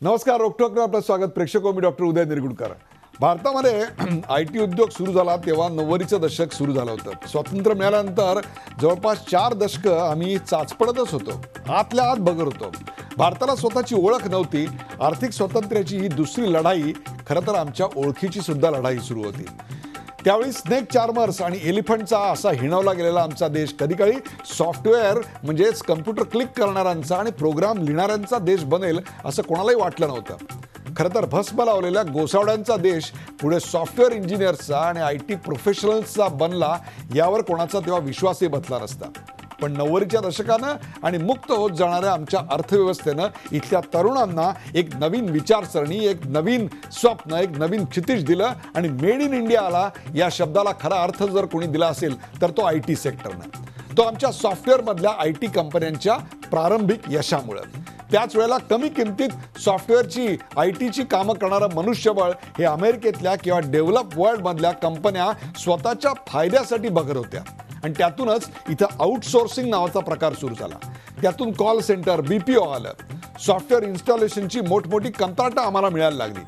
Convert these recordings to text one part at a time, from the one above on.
नमस्कार, रोकठोकवर आपलं स्वागत. प्रेक्षक, मी डॉक्टर उदय निरगुडकर. भारतामध्ये IT उद्योग सुरू झाला तेव्हा 90चं दशक सुरू झालं होतं. स्वातंत्र्य मिळाल्यानंतर जवळपास 4 दशकं आम्ही चाचपडतच होतो, आतल्या आत बघत होतो. भारताला स्वतःची ओळख नव्हती. आर्थिक स्वातंत्र्याची ही दुसरी लढाई खरं तर आमच्या ओळखीची सुद्धा लढाई सुरू होती. त्यावेळी स्नेक चार्मर्स आणि एलिफंटचा असा हिणवला गेलेला आमचा देश कधीकाळी सॉफ्टवेअर म्हणजेच कम्प्युटर क्लिक करणाऱ्यांचा आणि प्रोग्राम लिहिणाऱ्यांचा देश बनेल असं कोणालाही वाटलं नव्हतं. खरं तर भस्म लावलेल्या गोसावड्यांचा देश पुढे सॉफ्टवेअर इंजिनियर्सचा आणि IT प्रोफेशनल्सचा बनला यावर कोणाचा तेव्हा विश्वासही बसला नसता. पण 90च्या दशकानं आणि मुक्त होत जाणाऱ्या आमच्या अर्थव्यवस्थेनं इथल्या तरुणांना एक नवीन विचारसरणी, एक नवीन स्वप्न, एक नवीन क्षितिज दिलं. आणि मेड इन इंडियाला या शब्दाला खरा अर्थ जर कोणी दिला असेल तर तो IT सेक्टरनं. तो आमच्या सॉफ्टवेअरमधल्या IT कंपन्यांच्या प्रारंभिक यशामुळं. त्याच वेळेला कमी किमतीत सॉफ्टवेअरची ITची कामं करणारं मनुष्यबळ हे अमेरिकेतल्या किंवा डेव्हलप वर्ल्डमधल्या कंपन्या स्वतःच्या फायद्यासाठी बघत होत्या. आणि त्यातूनच इथं आउटसोर्सिंग नावाचा प्रकार सुरू झाला. त्यातून कॉल सेंटर, BPO आलं. सॉफ्टवेअर इन्स्टॉलेशनची मोठमोठी कंत्राटं आम्हाला मिळायला लागली.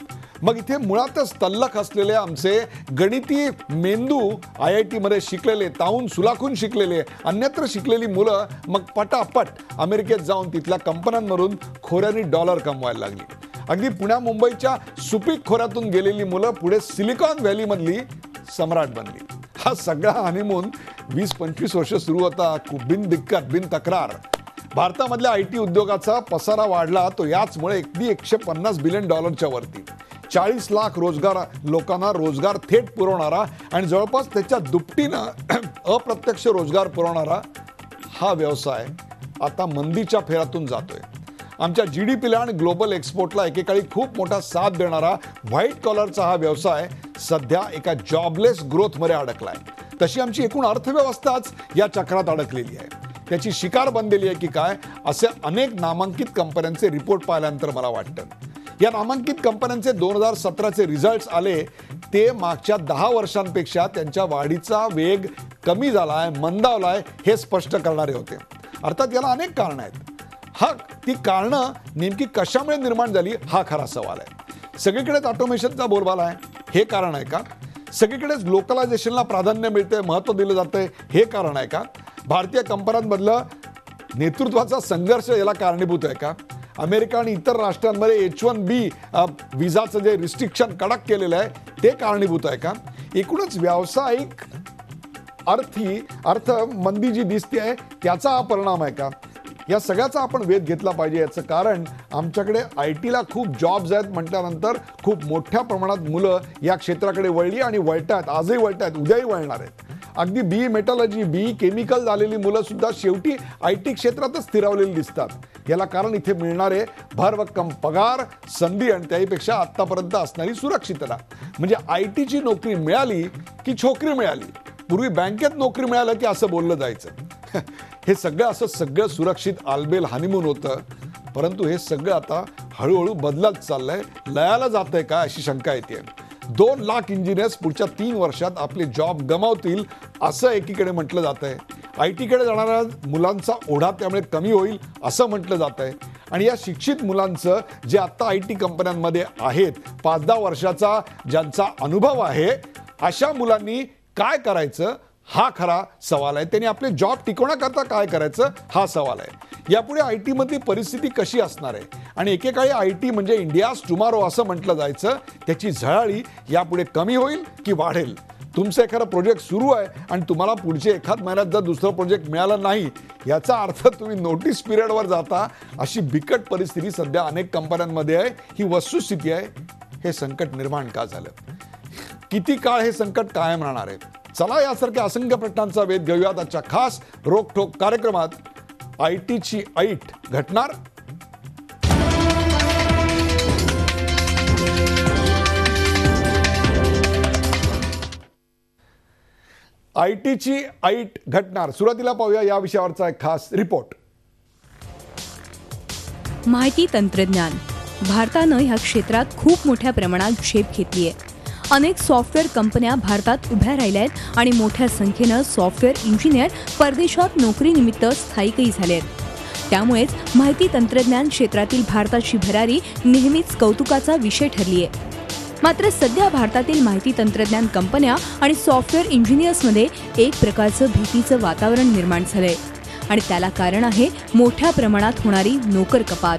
मग इथे मुळातच तल्लख असलेले आमचे गणिती मेंदू, IITमध्ये शिकलेले, तावून सुलाखून शिकलेले, अन्यत्र शिकलेली मुलं मग पटापट अमेरिकेत जाऊन तिथल्या कंपन्यांमधून खोऱ्यांनी डॉलर कमवायला लागली. अगदी पुण्या मुंबईच्या सुपीक खोऱ्यातून गेलेली मुलं पुढे सिलिकॉन व्हॅलीमधली सम्राट बनली. हा सगळा हनीमून 20-25 वर्ष सुरू होता, बिन दिक्कत, बिन तक्रार. भारतामधल्या IT उद्योगाचा पसारा वाढला तो याचमुळे अगदी $150 बिलियन वरती. 40 लाख लोकांना रोजगार थेट पुरवणारा आणि जवळपास त्याच्या दुपटीनं अप्रत्यक्ष रोजगार पुरवणारा हा व्यवसाय आता मंदीच्या फेऱ्यातून जातोय. आमच्या GDPला आणि ग्लोबल एक्सपोर्टला एकेकाळी खूप मोठा साथ देणारा व्हाईट कॉलरचा हा व्यवसाय सध्या एका जॉबलेस ग्रोथमध्ये अडकलाय. तशी आमची एकूण अर्थव्यवस्थाच या चक्रात अडकलेली आहे. त्याची शिकार बनलेली आहे की काय असे अनेक नामांकित कंपन्यांचे रिपोर्ट पाहिल्यानंतर मला वाटतं. या नामांकित कंपन्यांचे 2017चे रिझल्ट्स आले ते मागच्या 10 वर्षांपेक्षा त्यांच्या वाढीचा वेग कमी झालाय, मंदावलाय हे स्पष्ट करणारे होते. अर्थात याला अनेक कारणं आहेत. ती कारणं नेमकी कशामुळे निर्माण झाली हा खरा सवाल आहे. सगळीकडेच ऑटोमेशनचा बोलबाला आहे हे कारण आहे का? सगळीकडेच लोकलायझेशनला प्राधान्य मिळते, महत्त्व दिलं जातंय हे कारण आहे का? भारतीय कंपन्यांमधलं नेतृत्वाचा संघर्ष याला कारणीभूत आहे का? अमेरिका आणि इतर राष्ट्रांमध्ये H1B विजाचं जे रिस्ट्रिक्शन कडक केलेलं आहे ते कारणीभूत आहे का? एकूणच व्यावसायिक अर्थ मंदी जी दिसते आहे त्याचा हा परिणाम आहे का? या सगळ्याचा आपण वेध घेतला पाहिजे. याचं कारण आमच्याकडे ITला खूप जॉब्स आहेत म्हटल्यानंतर खूप मोठ्या प्रमाणात मुलं या क्षेत्राकडे वळली आणि वळतात, आजही वळतात, उद्याही वळणार आहेत. अगदी BE मेटॉलॉजी, BE केमिकल झालेली मुलं सुद्धा शेवटी IT क्षेत्रातच स्थिरावलेली दिसतात. याला कारण इथे मिळणारे भरभक्कम पगार, संधी आणि त्याहीपेक्षा आत्तापर्यंत असणारी सुरक्षितता. म्हणजे ITची नोकरी मिळाली की छोकरी मिळाली. पूर्वी बँकेत नोकरी मिळालं की असं बोललं जायचं. हे सगळं सुरक्षित आलबेल हनीमून होतं. परंतु हे सगळं आता हळूहळू बदलत चाललंय. लयाला जातंय का अशी शंका येते. 2 लाख इंजिनियर्स पुढच्या 3 वर्षात आपले जॉब गमावतील असं एकीकडे म्हटलं जातंय. ITकडे जाणाऱ्या मुलांचा ओढा त्यामुळे कमी होईल असं म्हटलं जातंय. आणि या शिक्षित मुलांचं जे आता IT कंपन्यांमध्ये आहेत, 5-10 वर्षाचा ज्यांचा अनुभव आहे, अशा मुलांनी काय करायचं हा खरा सवाल आहे. त्यांनी आपले जॉब टिकवण्याकरता काय करायचं हा सवाल आहे. यापुढे ITमधली परिस्थिती कशी असणार आहे? आणि एकेकाळी IT म्हणजे इंडियाज टुमारो असं म्हटलं जायचं. त्याची झळाळी यापुढे कमी होईल की वाढेल? तुमचं एखादं प्रोजेक्ट सुरू आहे आणि तुम्हाला पुढचे एखाद महिन्यात जर दुसरं प्रोजेक्ट मिळालं नाही याचा अर्थ तुम्ही नोटीस पिरियडवर जाता. अशी बिकट परिस्थिती सध्या अनेक कंपन्यांमध्ये आहे. ही वस्तुस्थिती आहे. हे संकट निर्माण का झालं? किती काळ हे संकट कायम राहणार आहे? चला यासारख्या असंख्य प्रश्नांचा वेध घेऊयात आजच्या खास रोकठोक कार्यक्रमात. ITची ऐट घटणार? ITची ऐट घटणार. सुरुवातीला पाहूया या विषयावरचा एक खास रिपोर्ट. माहिती तंत्रज्ञान भारतानं ह्या क्षेत्रात खूप मोठ्या प्रमाणात झेप घेतली आहे. अनेक सॉफ्टवेअर कंपन्या भारतात उभ्या राहिल्या आहेत आणि मोठ्या संख्येनं सॉफ्टवेअर इंजिनियर परदेशात नोकरीनिमित्त स्थायिकही झाले आहेत. त्यामुळेच माहिती तंत्रज्ञान क्षेत्रातील भारताची भरारी नेहमीच कौतुकाचा विषय ठरली आहे. मात्र सध्या भारतातील माहिती तंत्रज्ञान कंपन्या आणि सॉफ्टवेअर इंजिनियर्समध्ये एक प्रकारचं भीतीचं वातावरण निर्माण झालंय आणि त्याला कारण आहे मोठ्या प्रमाणात होणारी नोकर कपात.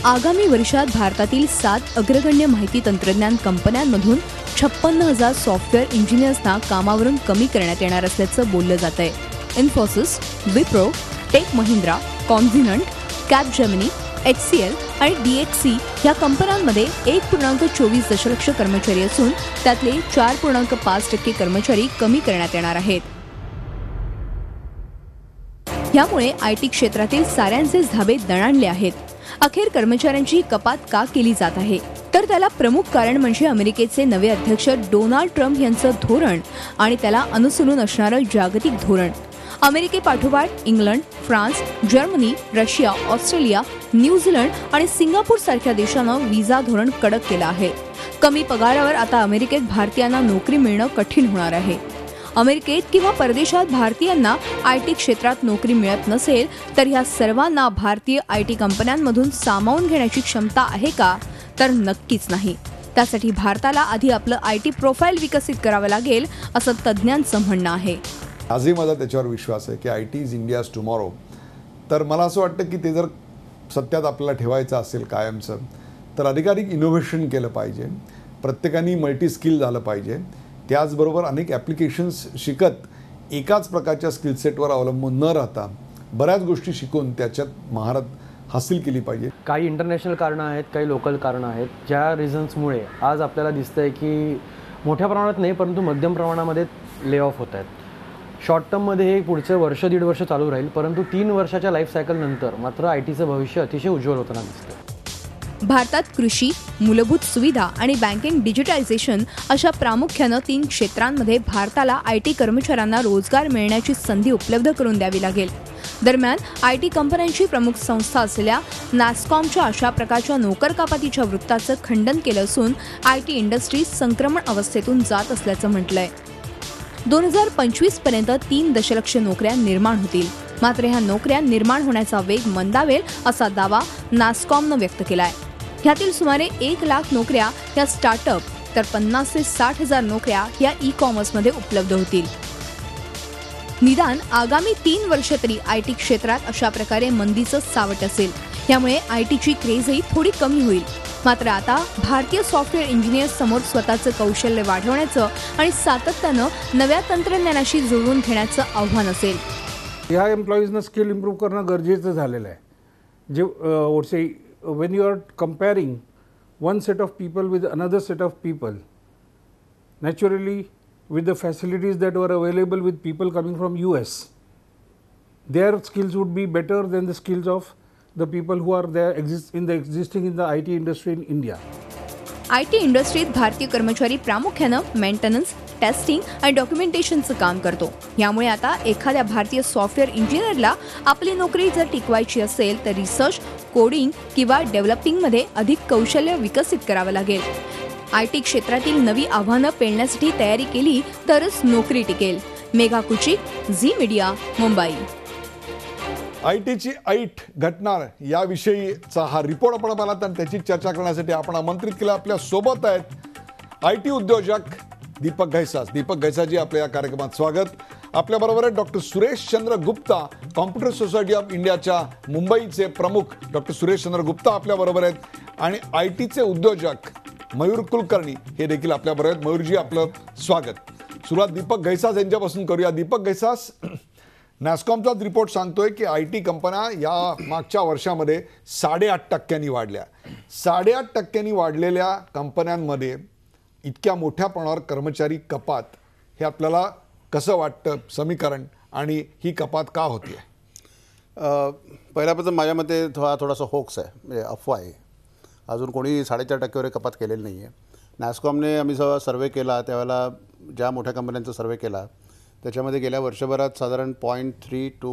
आगामी वर्षात भारतातील 7 अग्रगण्य माहिती तंत्रज्ञान कंपन्यांमधून 56,000 सॉफ्टवेअर इंजिनियर्सना कामावरून कमी करण्यात येणार असल्याचं बोललं जात आहे. Infosys, Wipro, Tech Mahindra, Cognizant, Capgemini, HCL आणि DXC या कंपन्यांमध्ये 1.24 दशलक्ष कर्मचारी असून त्यातले 4.5% कर्मचारी कमी करण्यात येणार आहेत. यामुळे IT क्षेत्रातील साऱ्यांचेच धाबे दणाणले आहेत. अखेर कर्मचाऱ्यांची कपात का केली जात आहे, तर त्याला प्रमुख कारण म्हणजे अमेरिकेचे नवे अध्यक्ष डोनाल्ड ट्रम्प यांचं धोरण आणि त्याला अनुसरून असणारं जागतिक धोरण. अमेरिकेपाठोपाठ England, France, Germany, Russia, Australia, New Zealand आणि सिंगापूर सारख्या देशांनं व्हिसा धोरण कडक केलं आहे. कमी पगारावर आता अमेरिकेत भारतीयांना नोकरी मिळणं कठीण होणार आहे. अमेरिकेत किंवा परदेशात भारतीयांना IT क्षेत्रात नोकरी मिळत नसेल तर ह्या सर्वांना भारतीय IT कंपन्यांमधून सामावून घेण्याची क्षमता आहे का, तर नक्कीच नाही. त्यासाठी भारताला आधी आपलं IT प्रोफाईल विकसित करावं लागेल असं तज्ज्ञांचं म्हणणं आहे. आजही माझा त्याच्यावर विश्वास आहे की IT इज इंडियाज टुमॉरो. तर मला असं वाटतं की ते जर सत्यात आपल्याला ठेवायचं असेल कायमचं, तर अधिकाधिक इनोव्हेशन केलं पाहिजे. प्रत्येकाने मल्टी स्किल झालं पाहिजे. त्याचबरोबर अनेक ॲप्लिकेशन्स शिकत एकाच प्रकारच्या स्किलसेटवर अवलंबून न राहता बऱ्याच गोष्टी शिकून त्याच्यात महारत हासिल केली पाहिजे. काही इंटरनॅशनल कारणं आहेत, काही लोकल कारणं आहेत, ज्या रिझन्समुळे आज आपल्याला दिसतंय की मोठ्या प्रमाणात नाही परंतु मध्यम प्रमाणामध्ये ले ऑफ होत आहेत. शॉर्ट टर्ममध्ये हे पुढचं वर्ष दीड वर्ष चालू राहील, परंतु 3 वर्षाच्या लाईफ सायकलनंतर मात्र ITचं भविष्य अतिशय उज्ज्वल होताना दिसतं. भारतात कृषी, मूलभूत सुविधा आणि बँकिंग डिजिटायझेशन अशा प्रामुख्यानं 3 क्षेत्रांमध्ये भारताला IT कर्मचाऱ्यांना रोजगार मिळण्याची संधी उपलब्ध करून द्यावी लागेल. दरम्यान IT कंपन्यांची प्रमुख संस्था असलेल्या नॅस्कॉमच्या अशा प्रकारच्या नोकर कपातीच्या वृत्ताचं खंडन केलं असून IT इंडस्ट्री संक्रमण अवस्थेतून जात असल्याचं म्हटलंय. 2025 पर्यंत 3 दशलक्ष नोकऱ्या निर्माण होतील. मात्र ह्या नोकऱ्या निर्माण होण्याचा वेग मंदावेल असा दावा नॅस्कॉमनं व्यक्त केलाय. ह्यातील सुमारे 1 लाख नोकऱ्या या स्टार्टअप तर 50 ते 60 हजार नोकऱ्या या ई-कॉमर्समध्ये उपलब्ध होतील. निदान आगामी 3 वर्ष तरी IT क्षेत्रात अशा प्रकारे मंदीचं सावट असेल. यामुळे ITची क्रेजही थोडी कमी होईल. मात्र आता भारतीय सॉफ्टवेअर इंजिनियर्स समोर स्वतःचं कौशल्य वाढवण्याचं आणि सातत्यानं नव्या तंत्रज्ञानाशी जुळवून घेण्याचं आव्हान असेल. ह्या एम्प्लॉईजना स्किल इम्प्रूव्ह करणं गरजेचं झालेलं आहे. जे वॉटसे when you are comparing one set of people with another set of people, naturally with the facilities that were available with people coming from US, their skills would be better than the skills of the people who are there existing in the IT industry in India. IT इंडस्ट्रीत भारतीय कर्मचारी प्रामुख्यानं maintenance, testing आणि डॉक्युमेंटेशनचं काम करतो. यामुळे आता एखाद्या भारतीय सॉफ्टवेअर इंजिनियरला आपली नोकरी जर टिकवायची असेल तर रिसर्च, कोडिंग किंवा डेव्हलपिंगमध्ये अधिक कौशल्य विकसित करावं लागेल. IT क्षेत्रातील नवी आव्हानं पेलण्यासाठी तयारी केली तरच नोकरी टिकेल. मेघा कुचिक, झी मीडिया, मुंबई. ITची ऐट घटणार याविषयीचा हा रिपोर्ट आपण पाहिला आणि त्याची चर्चा करण्यासाठी आपण आमंत्रित केलं. आपल्या सोबत आहेत IT उद्योजक दीपक घैसास. दीपक घैसाजी, आपल्या या कार्यक्रमात स्वागत. आपल्याबरोबर आहेत doctor Suresh Chandra Gupta, computer society of इंडियाच्या मुंबईचे प्रमुख डॉक्टर सुरेश चंद्र गुप्ता आपल्याबरोबर आहेत. आणि ITचे उद्योजक मयूर कुलकर्णी हे देखील आपल्याबरोबर आहेत. मयूरजी, आपलं स्वागत. सुरुवात दीपक घैसास यांच्यापासून करूया. दीपक घैसास, नॅस्कॉमचाच रिपोर्ट सांगतोय की IT कंपन्या या मागच्या वर्षामध्ये 8.5% वाढल्या. 8.5% वाढलेल्या कंपन्यांमध्ये इतक्या मोठ्या प्रमाणावर कर्मचारी कपात, हे आपल्याला कसं वाटतं समीकरण, आणि ही कपात का होती आहे? पहिल्यापासून माझ्या मते थोडासा होक्स आहे, म्हणजे अफवा आहे. अजून कोणी 4.5% कपात केलेली नाही आहे. नॅस्कॉमने आम्ही जेव्हा सर्वे केला त्यावेळेला ज्या मोठ्या कंपन्यांचा सर्वे केला त्याच्यामध्ये गेल्या वर्षभरात साधारण 0.3 to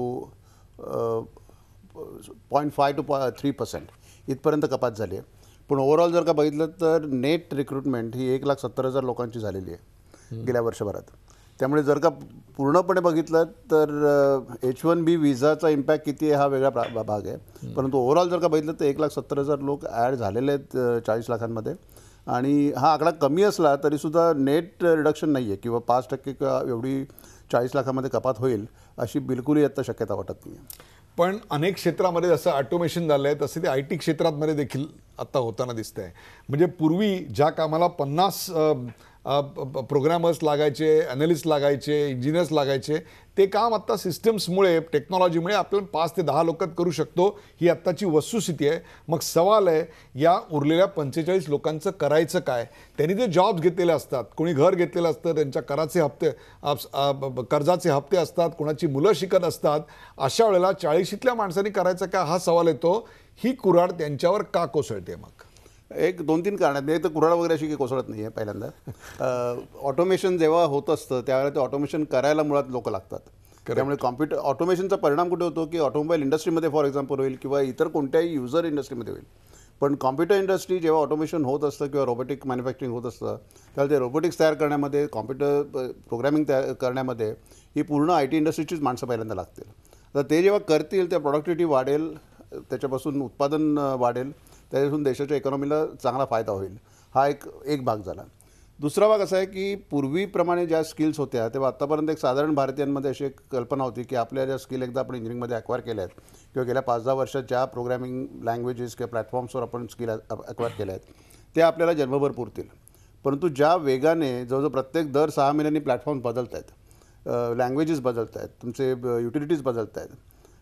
0.5 to 3% इथपर्यंत कपात झाली आहे. पण ओव्हरऑल जर का बघितलं तर नेट रिक्रुटमेंट ही 1,70,000 लोकांची झालेली आहे गेल्या वर्षभरात. त्यामुळे जर का पूर्णपणे बघितलं तर H1B विजाचा इम्पॅक्ट किती आहे हा वेगळा भाग आहे, परंतु ओव्हरऑल जर का बघितलं तर 1,70,000 लोक ॲड झालेले आहेत 40 लाखांमध्ये. आणि हा आकडा कमी असला तरीसुद्धा नेट रिडक्शन नाही आहे किंवा 5% किंवा एवढी 40 लाखांमध्ये कपात होईल अशी बिलकुलही आता शक्यता वाटत नाही आहे. पण अनेक क्षेत्रामध्ये जसं ऑटोमेशन झालं आहे तसं ते IT क्षेत्रामध्ये देखील आता होताना दिसतं आहे. म्हणजे पूर्वी ज्या कामाला 50 प्रोग्रॅमर्स लागायचे, ॲनालिस्ट लागायचे, इंजिनियर्स लागायचे, ते काम आत्ता सिस्टम्समुळे, टेक्नॉलॉजीमुळे आपण 5 ते 10 लोकात करू शकतो. ही आत्ताची वस्तुस्थिती आहे. मग सवाल आहे, या उरलेल्या 45 लोकांचं करायचं काय? त्यांनी ते जॉब्स घेतलेले असतात, कोणी घर घेतलेलं असतं, त्यांच्या कराचे हप्ते, कर्जाचे हप्ते असतात, कोणाची मुलं शिकत असतात. अशा वेळेला 40शीतल्या माणसांनी करायचं काय हा सवाल येतो. ही कुऱ्हाड त्यांच्यावर का कोसळते? मग एक 2-3 कारण आहेत. एक तर कुऱ्हाड वगैरे अशी काही कोसळत नाही आहे. पहिल्यांदा ऑटोमेशन जेव्हा होत असतं त्यावेळेला ते ऑटोमेशन करायला मुळात लोक लागतात. त्यामुळे ऑटोमेशनचा परिणाम कुठे होतो की ऑटोमोबाईल इंडस्ट्रीमध्ये फॉर एक्झाम्पल होईल किंवा इतर कोणत्याही युजर इंडस्ट्रीमध्ये होईल. पण कॉम्प्युटर इंडस्ट्री जेव्हा ऑटोमेशन होत असतं किंवा रोबोटिक मॅन्युफॅक्चरिंग होत असतं त्यावेळेला ते रोबोटिक्स तयार करण्यामध्ये, कॉम्प्युटर प्रोग्रॅमिंग तयार करण्यामध्ये ही पूर्ण IT इंडस्ट्रीचीच माणसं पहिल्यांदा लागतील. तर ते जेव्हा करतील त्या प्रोडक्टिव्हिटी वाढेल, त्याच्यापासून उत्पादन वाढेल, त्याच्यापासून देशाच्या इकॉनॉमीला चांगला फायदा होईल. हा एक भाग झाला. दुसरा भाग असा आहे की पूर्वीप्रमाणे ज्या स्किल्स होत्या तेव्हा आत्तापर्यंत एक साधारण भारतीयांमध्ये अशी एक कल्पना होती की आपल्या ज्या स्किल एकदा आपण इंजिनिअरिंगमध्ये ॲक्वायर केल्या आहेत किंवा गेल्या 5-10 वर्षात ज्या प्रोग्रॅमिंग लँग्वेजेस किंवा प्लॅटफॉर्म्सवर आपण स्किल ॲक्वायर केल्या आहेत त्या आपल्याला जन्मभर पुरतील. परंतु ज्या वेगाने जवळजवळ प्रत्येक दर 6 महिन्यांनी प्लॅटफॉर्म्स बदलत आहेत, लँग्वेजेस बदलत आहेत, तुमचे युटिलिटीज बदलत आहेत,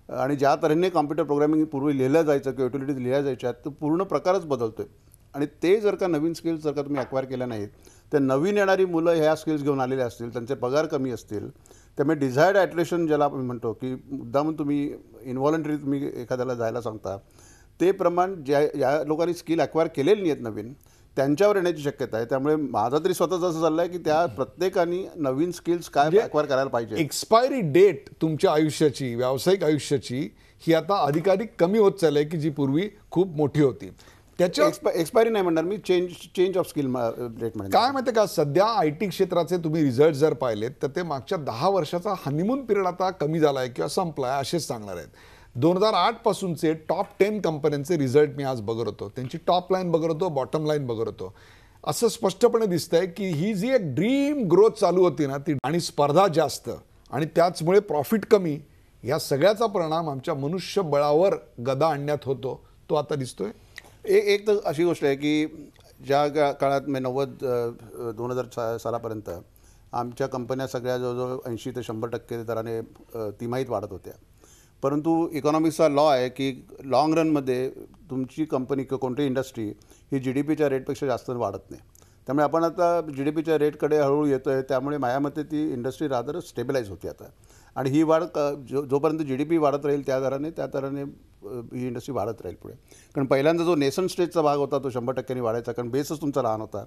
आणि ज्या तऱ्हेने कॉम्प्युटर प्रोग्रॅमिंग पूर्वी लिहिलं जायचं किंवा युटिलिटीज लिहिल्या जायच्या तर पूर्ण प्रकारच बदलतो आहे. आणि ते जर का नवीन स्किल्स जर का तुम्ही ॲक्वायर केल्या नाहीत तर नवीन येणारी मुलं ह्या स्किल्स घेऊन आलेले असतील, त्यांचे पगार कमी असतील. त्यामुळे डिझायर्ड ॲट्रिशन ज्याला आपण म्हणतो की मुद्दामून तुम्ही इन्व्हॉलंटरी तुम्ही एखाद्याला जायला सांगता, ते प्रमाण ज्या लोकांनी स्किल ॲक्वायर केलेली नाही आहेत नवीन त्यांच्यावर येण्याची शक्यता आहे. त्यामुळे माझा तरी स्वतःच असं चाललं आहे की त्या प्रत्येकाने नवीन स्किल्स काय ॲक्वायर करायला पाहिजे. एक्सपायरी डेट तुमच्या आयुष्याची, व्यावसायिक आयुष्याची ही आता अधिकाधिक कमी होत चालली आहे की जी पूर्वी खूप मोठी होती. त्याच्या एक्सपायरी नाही म्हणणार मी, चेंज ऑफ स्किल रेट म्हणणार. काय माहिती का, सध्या IT क्षेत्राचे तुम्ही रिझल्ट जर पाहिलेत तर ते मागच्या 10 वर्षाचा हनीमून पिरियड आता कमी झाला आहे किंवा संपला आहे असेच सांगणार आहेत. 2008 पासूनचे टॉप 10 कंपन्यांचे रिझल्ट मी आज बघत होतो, त्यांची टॉप लाईन बघत होतो, बॉटम लाईन बघत होतो. असं स्पष्टपणे दिसतंय की ही जी एक ड्रीम ग्रोथ चालू होती ना ती, आणि स्पर्धा जास्त आणि त्याचमुळे प्रॉफिट कमी, या सगळ्याचा परिणाम आमच्या मनुष्यबळावर गदा आणण्यात होतो, तो आता दिसतोय. एक तर अशी गोष्ट आहे की ज्या काळात 2000 सालापर्यंत आमच्या कंपन्या सगळ्या जवळजवळ 80 ते 100% दराने तिमाहीत वाढत होत्या. परंतु इकॉनॉमिक्सचा लॉ आहे की लाँग रनमध्ये तुमची कंपनी किंवा कोणतीही इंडस्ट्री ही GDPच्या रेटपेक्षा जास्त वाढत नाही. त्यामुळे आपण आता GDPच्या रेटकडे हळूहळू येतो आहे. त्यामुळे माझ्या मते ती इंडस्ट्री रादर स्टेबिलाईज होती आता. आणि ही वाढ जोपर्यंत GDP वाढत राहील त्या दराने ही इंडस्ट्री वाढत राहील पुढे. कारण पहिल्यांदा जो नेशन स्टेजचा भाग होता तो 100% वाढायचा, कारण बेसच तुमचा लहान होता.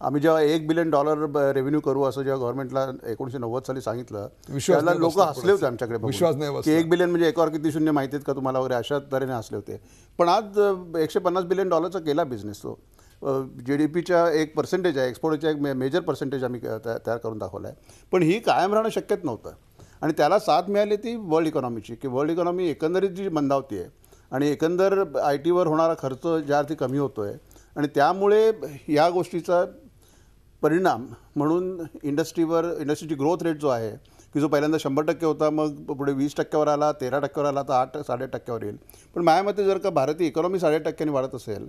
आम्ही जेव्हा $1 बिलियन रेव्हेन्यू करू असं जेव्हा गव्हर्नमेंटला 1990 साली सांगितलं त्याला लोक हसले होते आमच्याकडे, विश्वास नाही की $1 बिलियन म्हणजे एकावर किती शून्य माहिती आहेत का तुम्हाला वगैरे, अशा तऱ्हेने हसले होते. पण आज $150 बिलियन केला बिझनेस तो. GDPच्या 1% आहे, एक्सपोर्टच्या एक मेजर पर्सेंटेज आम्ही तयार करून दाखवला आहे. पण ही कायम राहणं शक्यच नव्हतं आणि त्याला साथ मिळाली ती वर्ल्ड इकॉनॉमीची, की वर्ल्ड इकॉनॉमी एकंदरीत जी मंदावती आहे आणि एकंदर IT वर होणारा खर्च ज्या अर्थी कमी होतो आहे आणि त्यामुळे या गोष्टीचा परिणाम म्हणून इंडस्ट्रीची ग्रोथ रेट जो आहे की जो पहिल्यांदा 100% होता, मग पुढे 20% आला, 13% आला, आता 8-8.5% येईल. पण माझ्या मते जर का भारतीय इकॉनॉमी 8.5% वाढत असेल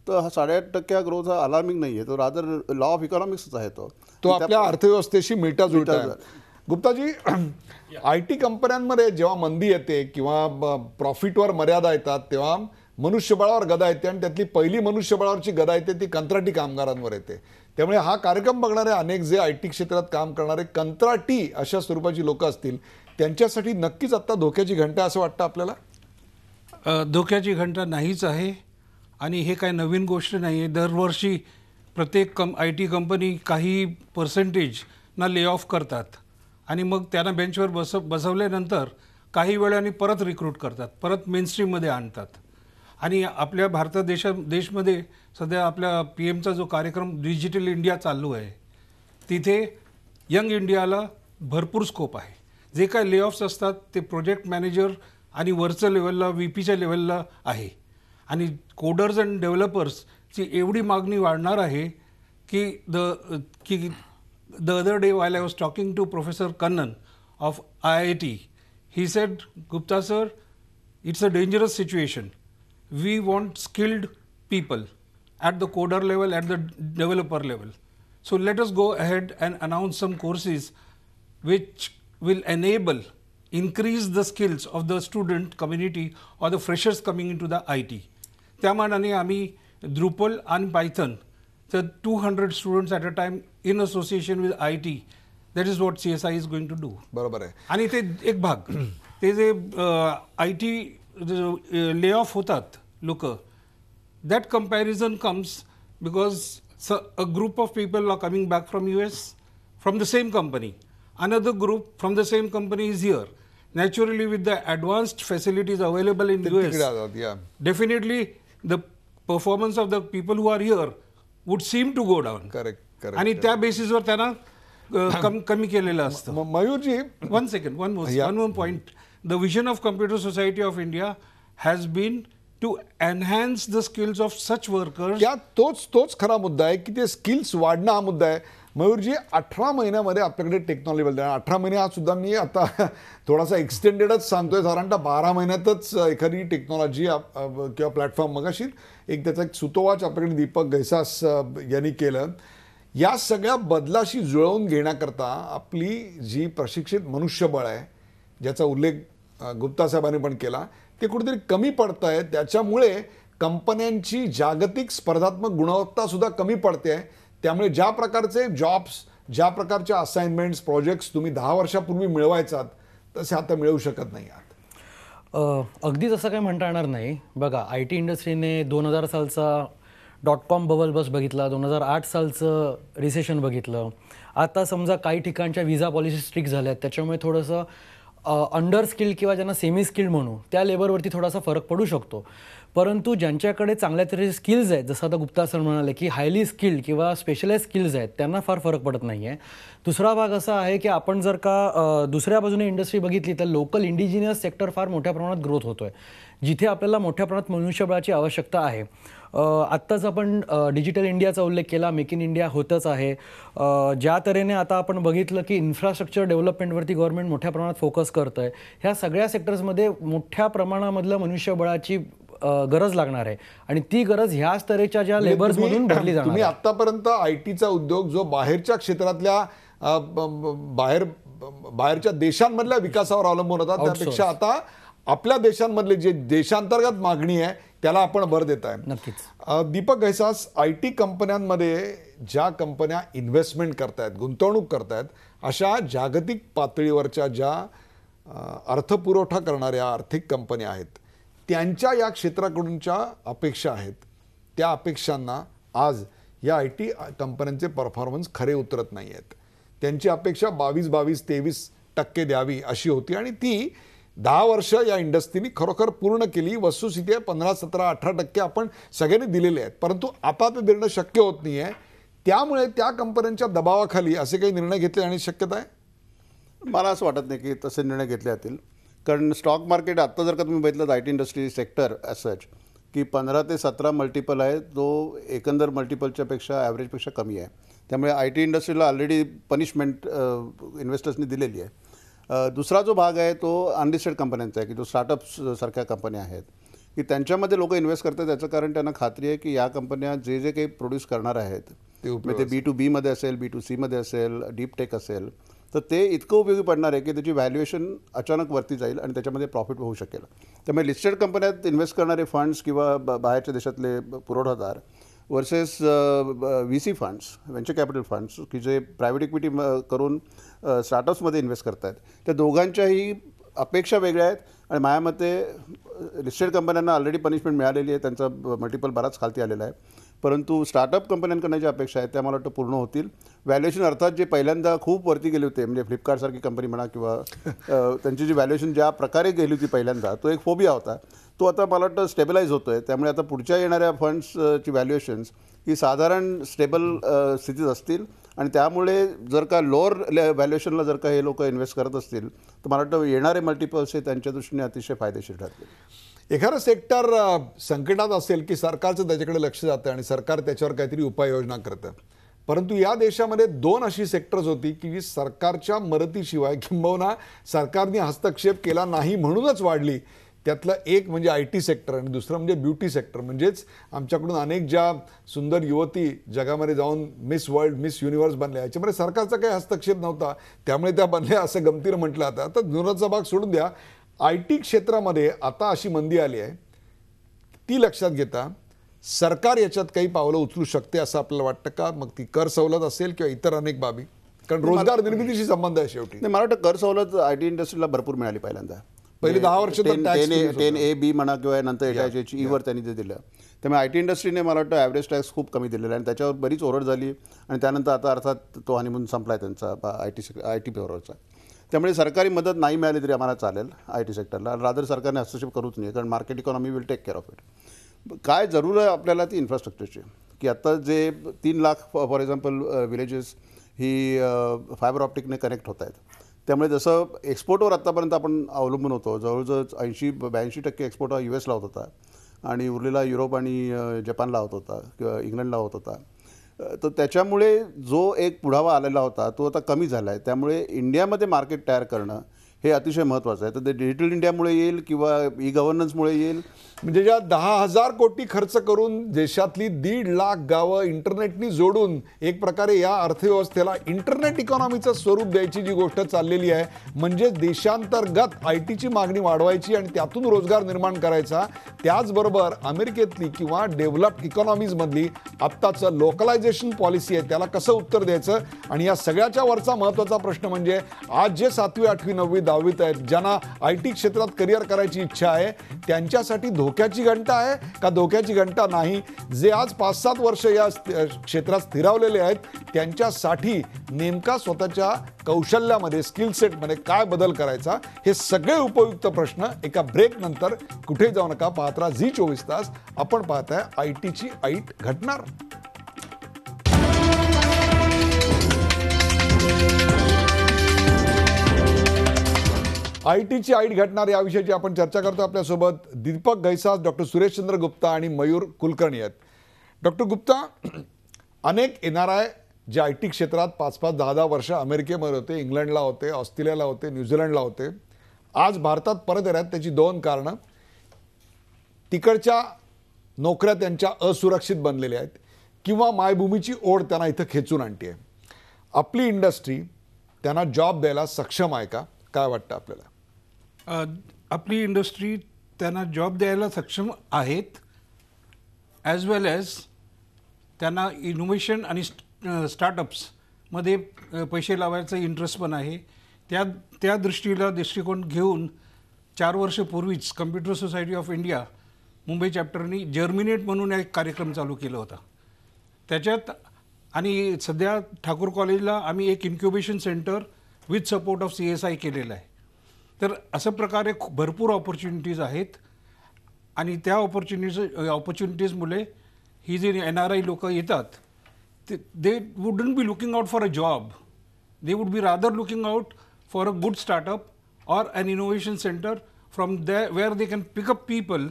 तर हा 8.5% ग्रोथ हा अलार्मिंग नाही आहे, तो रादर लॉ ऑफ इकॉनॉमिक्सच आहे. तो आपल्या अर्थव्यवस्थेशी मिळताजुळता आहे. गुप्ताजी, IT कंपन्यांमध्ये जेव्हा मंदी येते किंवा प्रॉफिटवर मर्यादा येतात तेव्हा मनुष्यबळावर गदा येते आणि त्यातली पहिली मनुष्यबळावरची गदा येते ती कंत्राटी कामगारांवर येते. त्यामुळे हा कार्यक्रम बघणारे अनेक जे IT क्षेत्रात काम करणारे कंत्राटी अशा स्वरूपाची लोक असतील त्यांच्यासाठी नक्कीच आता धोक्याची घंटा असं वाटतं आपल्याला. धोक्याची घंटा नाहीच आहे आणि हे काही नवीन गोष्ट नाही आहे. दरवर्षी प्रत्येक IT कंपनी काही पर्सेंटेजना ले ऑफ करतात आणि मग त्यांना बेंचवर बसवल्यानंतर काही वेळाने परत रिक्रूट करतात, परत मेनस्ट्रीममध्ये आणतात. आणि आपल्या देशमध्ये सध्या आपल्या PM चा जो कार्यक्रम डिजिटल इंडिया चालू आहे तिथे यंग इंडियाला भरपूर स्कोप आहे. जे काय लेऑफ्स असतात ते प्रोजेक्ट मॅनेजर आणि वरच्या लेवलला VPच्या लेवलला आहे. आणि कोडर्स अँड डेव्हलपर्सची एवढी मागणी वाढणार आहे की the other day while I was talking to Professor Kannan of IIT, he said, Gupta sir, it's a dangerous situation. We want skilled people at the coder level, at the developer level. So let us go ahead and announce some courses which will increase the skills of the student community or the freshers coming into the IT. त्या मानाने आम्ही Drupal and Python, the 200 students at a time in association with IT, that is what CSI is going to do. बरोबर आहे. आणि ते एक भाग ते जे IT ले ऑफ होतात लोक, that comparison comes because a group of people are coming back from US from the same company. Another group from the same company is here. Naturally, with the advanced facilities available in US, तिकडे आहोत, yeah. definitely the performance of the people who are here would seem to go down. Correct. आणि त्या बेसिसवर त्यांना कमी केलेलं असतं. Mayurji, One second, one more point. The vision of Computer Society of India has been to enhance the skills of such workers. त्या तोच खरा मुद्दा आहे की ते स्किल्स वाढणं हा मुद्दा आहे. मयूरजी, 18 महिन्यामध्ये आपल्याकडे टेक्नॉलॉजी बदल. 18 महिने हा सुद्धा मी आता थोडासा एक्सटेंडेडच सांगतोय, साधारणतः 12 महिन्यातच एखादी टेक्नॉलॉजी किंवा प्लॅटफॉर्म. मगाशी त्याचा एक सुतोवाच आपल्याकडे दीपक घैसास यांनी केलं. या सगळ्या बदलाशी जुळवून घेण्याकरता आपली जी प्रशिक्षित मनुष्यबळ आहे, ज्याचा उल्लेख गुप्ता साहेबांनी पण केला, ते कुठेतरी कमी पडत आहे. त्याच्यामुळे कंपन्यांची जागतिक स्पर्धात्मक गुणवत्ता सुद्धा कमी पडते आहे. त्यामुळे ज्या प्रकारचे जॉब्स, ज्या प्रकारच्या असाइनमेंट्स, प्रोजेक्ट्स तुम्ही 10 वर्षापूर्वी मिळवायचात तसे आता मिळवू शकत नाही आहात. अगदीच असं काही म्हणता येणार नाही. बघा, IT इंडस्ट्रीने 2000 सालचा .com बबल बस बघितला, 2008 सालचं रिसेशन बघितलं. आता समजा काही ठिकाणच्या व्हिजा पॉलिसी स्ट्रिक्ट झाल्या, त्याच्यामुळे थोडंसं अंडर स्किल्ड किंवा ज्यांना सेमी स्किल्ड म्हणू त्या लेबरवरती थोडासा फरक पडू शकतो. परंतु ज्यांच्याकडे चांगल्या तऱ्हेचे स्किल्स आहेत, जसं आता गुप्ता सर म्हणाले की हायली स्किल्ड किंवा स्पेशलाइज स्किल्स आहेत, त्यांना फार फरक पडत नाही आहे. दुसरा भाग असा आहे की आपण जर का दुसऱ्या बाजूने इंडस्ट्री बघितली तर लोकल इंडिजिनियस सेक्टर फार मोठ्या प्रमाणात ग्रोथ होतो आहे, जिथे आपल्याला मोठ्या प्रमाणात मनुष्यबळाची आवश्यकता आहे. आत्ताच आपण डिजिटल इंडियाचा उल्लेख केला, मेक इन इंडिया होतच आहे. ज्या तऱ्हेने आता आपण बघितलं की इन्फ्रास्ट्रक्चर डेव्हलपमेंटवरती गव्हर्नमेंट मोठ्या प्रमाणात फोकस करतं आहे. ह्या सगळ्या सेक्टर्समध्ये मोठ्या प्रमाणामधलं मनुष्यबळाची गरज लागणार आहे आणि ती गरज ह्याच तऱ्हेच्या ज्या लेबर्समधून भरली जाणार. तुम्ही आतापर्यंत ITचा उद्योग जो बाहेरच्या क्षेत्रातल्या बाहेरच्या देशांमधल्या विकासावर अवलंबून होता, त्यापेक्षा आता आपल्या देशांमधले जे देशांतर्गत मागणी आहे त्याला आपण भर देत आहे. नक्कीच. दीपक घैसास, IT कंपन्यांमध्ये ज्या कंपन्या इन्व्हेस्टमेंट करतायत, गुंतवणूक करतायत, अशा जागतिक पातळीवरच्या ज्या अर्थपुरवठा करणाऱ्या आर्थिक कंपन्या आहेत, त्यांच्या या क्षेत्राकडूनच्या अपेक्षा आहेत, त्या अपेक्षांना आज या IT कंपन्यांचे परफॉर्मन्स खरे उतरत नाही आहेत. त्यांची अपेक्षा 22-23% द्यावी अशी होती आणि ती 10 वर्ष या इंडस्ट्रीने खरोखर पूर्ण केली. वस्तुस्थिती आहे 15-17-18% आपण सगळ्यांनी दिलेले आहेत, परंतु आता ते देणं शक्य होत नाही आहे. त्यामुळे त्या कंपन्यांच्या दबावाखाली असे काही निर्णय घेतले आणि शक्यता आहे? मला असं वाटत नाही की तसे निर्णय घेतले जातील. कारण स्टॉक मार्केट आत्ता जर का तुम्ही बघितलं IT industry sector as such की 15 ते 17 मल्टिपल आहे, जो एकंदर मल्टिपलच्या पेक्षा ॲव्हरेजपेक्षा कमी आहे. त्यामुळे IT इंडस्ट्रीला ऑलरेडी पनिशमेंट इन्व्हेस्टर्सनी दिलेली आहे. दुसरा जो भाग आहे तो अनलिस्टेड कंपन्यांचा आहे की जो स्टार्टअप्स सारख्या कंपन्या आहेत की त्यांच्यामध्ये लोक इन्व्हेस्ट करतात. त्याचं कारण त्यांना खात्री आहे की या कंपन्या जे काही प्रोड्यूस करणार आहेत ते B2B मध्ये असेल, B2C मध्ये असेल, डीप टेक असेल, तर ते इतकं उपयोगी पडणार आहे की त्याची व्हॅल्युएशन अचानक वरती जाईल आणि त्याच्यामध्ये प्रॉफिट होऊ शकेल. त्यामुळे लिस्टेड कंपन्यात इन्व्हेस्ट करणारे फंड्स किंवा बाहेरच्या देशातले पुरवठादार versus VC funds, venture capital funds की जे प्रायव्हेट इक्विटी करून स्टार्टअप्समध्ये इन्व्हेस्ट करत आहेत, त्या दोघांच्याही अपेक्षा वेगळ्या आहेत. आणि माझ्या मते लिस्टेड कंपन्यांना ऑलरेडी पनिशमेंट मिळालेली आहे, त्यांचा मल्टिपल बराच खालती आलेला आहे. परंतु स्टार्टअप कंपन्यांकडनं ज्या अपेक्षा आहेत त्या मला वाटतं पूर्ण होतील. व्हॅल्युएशन अर्थात जे पहिल्यांदा खूप वरती गेले होते, म्हणजे फ्लिपकार्टसारखी कंपनी म्हणा किंवा त्यांची जी व्हॅल्युएशन ज्या प्रकारे गेली होती पहिल्यांदा, तो एक फोबिया होता. तो आता मला वाटतं स्टेबलाइज होतो आहे. त्यामुळे आता पुढच्या येणाऱ्या फंड्सची व्हॅल्युएशन्स ही साधारण स्टेबल स्थितीत असतील आणि त्यामुळे जर का लोअर व्हॅल्युएशनला जर का हे लोक इन्व्हेस्ट करत असतील तर मला वाटतं येणारे मल्टिपल्स हे त्यांच्या दृष्टीने अतिशय फायदेशीर ठरतील. एखादं सेक्टर संकटात असेल की सरकारचं त्याच्याकडे लक्ष जातं आणि सरकार त्याच्यावर काहीतरी उपाययोजना करतं. परंतु या देशामध्ये 2 अशी सेक्टर्स होती की जी सरकारच्या मदतीशिवाय किंबहुना सरकारने हस्तक्षेप केला नाही म्हणूनच वाढली. त्यातलं एक म्हणजे IT सेक्टर आणि दुसरं म्हणजे ब्युटी सेक्टर. म्हणजेच आमच्याकडून अनेक ज्या सुंदर युवती जगामध्ये जाऊन मिस वर्ल्ड मिस युनिव्हर्स बनल्या याच्यामध्ये सरकारचा काही हस्तक्षेप नव्हता, त्यामुळे त्या बनल्या असं गमतीनं म्हटलं जातं. आता जुनाचा भाग सोडून द्या, IT क्षेत्रामध्ये आता अशी मंदी आली आहे, ती लक्षात घेता सरकार याच्यात काही पावलं उचलू शकते असं आपल्याला वाटतं का? मग ती कर सवलत असेल किंवा इतर अनेक बाबी, कारण रोजगार निर्मितीशी संबंध आहे शेवटी. नाही, मला वाटतं कर सवलत IT इंडस्ट्रीला भरपूर मिळाली पहिल्यांदा. पहिले 10 वर्ष तर tax free होतं. 10A, B म्हणा किंवा नंतर HIH वर त्यांनी ते दिलं. त्यामुळे IT इंडस्ट्रीने मला वाटतं ॲव्हरेज टॅक्स खूप कमी दिलेला आहे आणि त्याच्यावर बरीच ओरड झाली आणि त्यानंतर आता अर्थात तो हनीमून संपला आहे त्यांचा IT पेवरचा. त्यामुळे सरकारी मदत नाही मिळाली तरी आम्हाला चालेल IT सेक्टरला. रादर सरकारने हस्तक्षेप करूच नाही, कारण market economy will take care of it. काय जरूर आहे आपल्याला ती इन्फ्रास्ट्रक्चरची, की आता जे 3 लाख फॉर एक्झाम्पल विलेजेस ही फायबर ऑप्टिकने कनेक्ट होत आहेत. त्यामुळे जसं एक्सपोर्टवर आत्तापर्यंत आपण अवलंबून होतो, जवळजवळ 80-82% एक्सपोर्ट हा US होत होता आणि उरलेला युरोप आणि जपानला होत होता किंवा इंग्लंडला होत होता. तर त्याच्यामुळे जो एक पुढावा आलेला होता तो आता कमी झाला आहे. त्यामुळे इंडियामध्ये मार्केट तयार करणं हे अतिशय महत्त्वाचं आहे. तर ते डिजिटल इंडियामुळे येईल किंवा ई-गव्हर्नन्समुळे येईल. म्हणजे ज्या 10,000 कोटी खर्च करून देशातली 1.5 लाख गावं इंटरनेटनी जोडून एक प्रकारे या अर्थव्यवस्थेला इंटरनेट इकॉनॉमीचं स्वरूप द्यायची जी गोष्ट चाललेली आहे, म्हणजे देशांतर्गत ITची मागणी वाढवायची आणि त्यातून रोजगार निर्माण करायचा. त्याचबरोबर अमेरिकेतली किंवा डेव्हलप्ड इकॉनॉमीजमधली आत्ताचं लोकलायझेशन पॉलिसी आहे त्याला कसं उत्तर द्यायचं. आणि या सगळ्याच्या वरचा महत्त्वाचा प्रश्न म्हणजे आज जे 7वी 8वी 9वी 10वीत आहेत, ज्यांना IT क्षेत्रात करिअर करायची इच्छा आहे, त्यांच्यासाठी धोक्याची घंटा आहे का धोक्याची घंटा नाही? जे आज 5-7 वर्ष या क्षेत्रात स्थिरावलेले आहेत त्यांच्यासाठी नेमका स्वतःच्या कौशल्यामध्ये स्किल सेटमध्ये काय बदल करायचा, हे सगळे उपयुक्त प्रश्न एका ब्रेक नंतर कुठे जाऊ नका, पाहत राहा झी 24 तास. आपण पाहताय ITची ऐट घडणार. ITची ऐट घडणार या विषयाची आपण चर्चा करतो. आपल्यासोबत दीपक गैसास, डॉक्टर सुरेशचंद्र गुप्ता आणि मयूर कुलकर्णी आहेत. डॉक्टर गुप्ता, अनेक NRI जे IT क्षेत्रात 5-5, 10-10 वर्ष अमेरिकेमध्ये होते, इंग्लंडला होते, ऑस्ट्रेलियाला होते, न्यूझीलंडला होते, आज भारतात परत येत आहेत. त्याची 2 कारणं. तिकडच्या नोकऱ्या त्यांच्या असुरक्षित बनलेल्या आहेत किंवा मायभूमीची ओढ त्यांना इथं खेचून आणते आहे. आपली इंडस्ट्री त्यांना जॉब द्यायला सक्षम आहे का? काय वाटतं आपल्याला? आपली इंडस्ट्री त्यांना जॉब द्यायला सक्षम आहेत, ॲज वेल ॲज त्यांना इनोव्हेशन आणि स्टार्टअप्समध्ये पैसे लावायचा इंटरेस्ट पण आहे. त्या दृष्टिकोन घेऊन 4 वर्षपूर्वीच computer society of India Mumbai चॅप्टरनी जर्मिनेट म्हणून एक कार्यक्रम चालू केला होता. त्याच्यात आणि सध्या ठाकूर कॉलेजला आम्ही एक incubation centre with support of CSI केलेलं आहे. तर अशा प्रकारे भरपूर ऑपॉर्च्युनिटीज आहेत आणि त्या ऑपॉर्च्युनिटीजमुळे ही जी NRI लोक येतात they wouldn't be looking out for a job, they would be rather looking out for a good startup or an innovation center from there where they can pick up people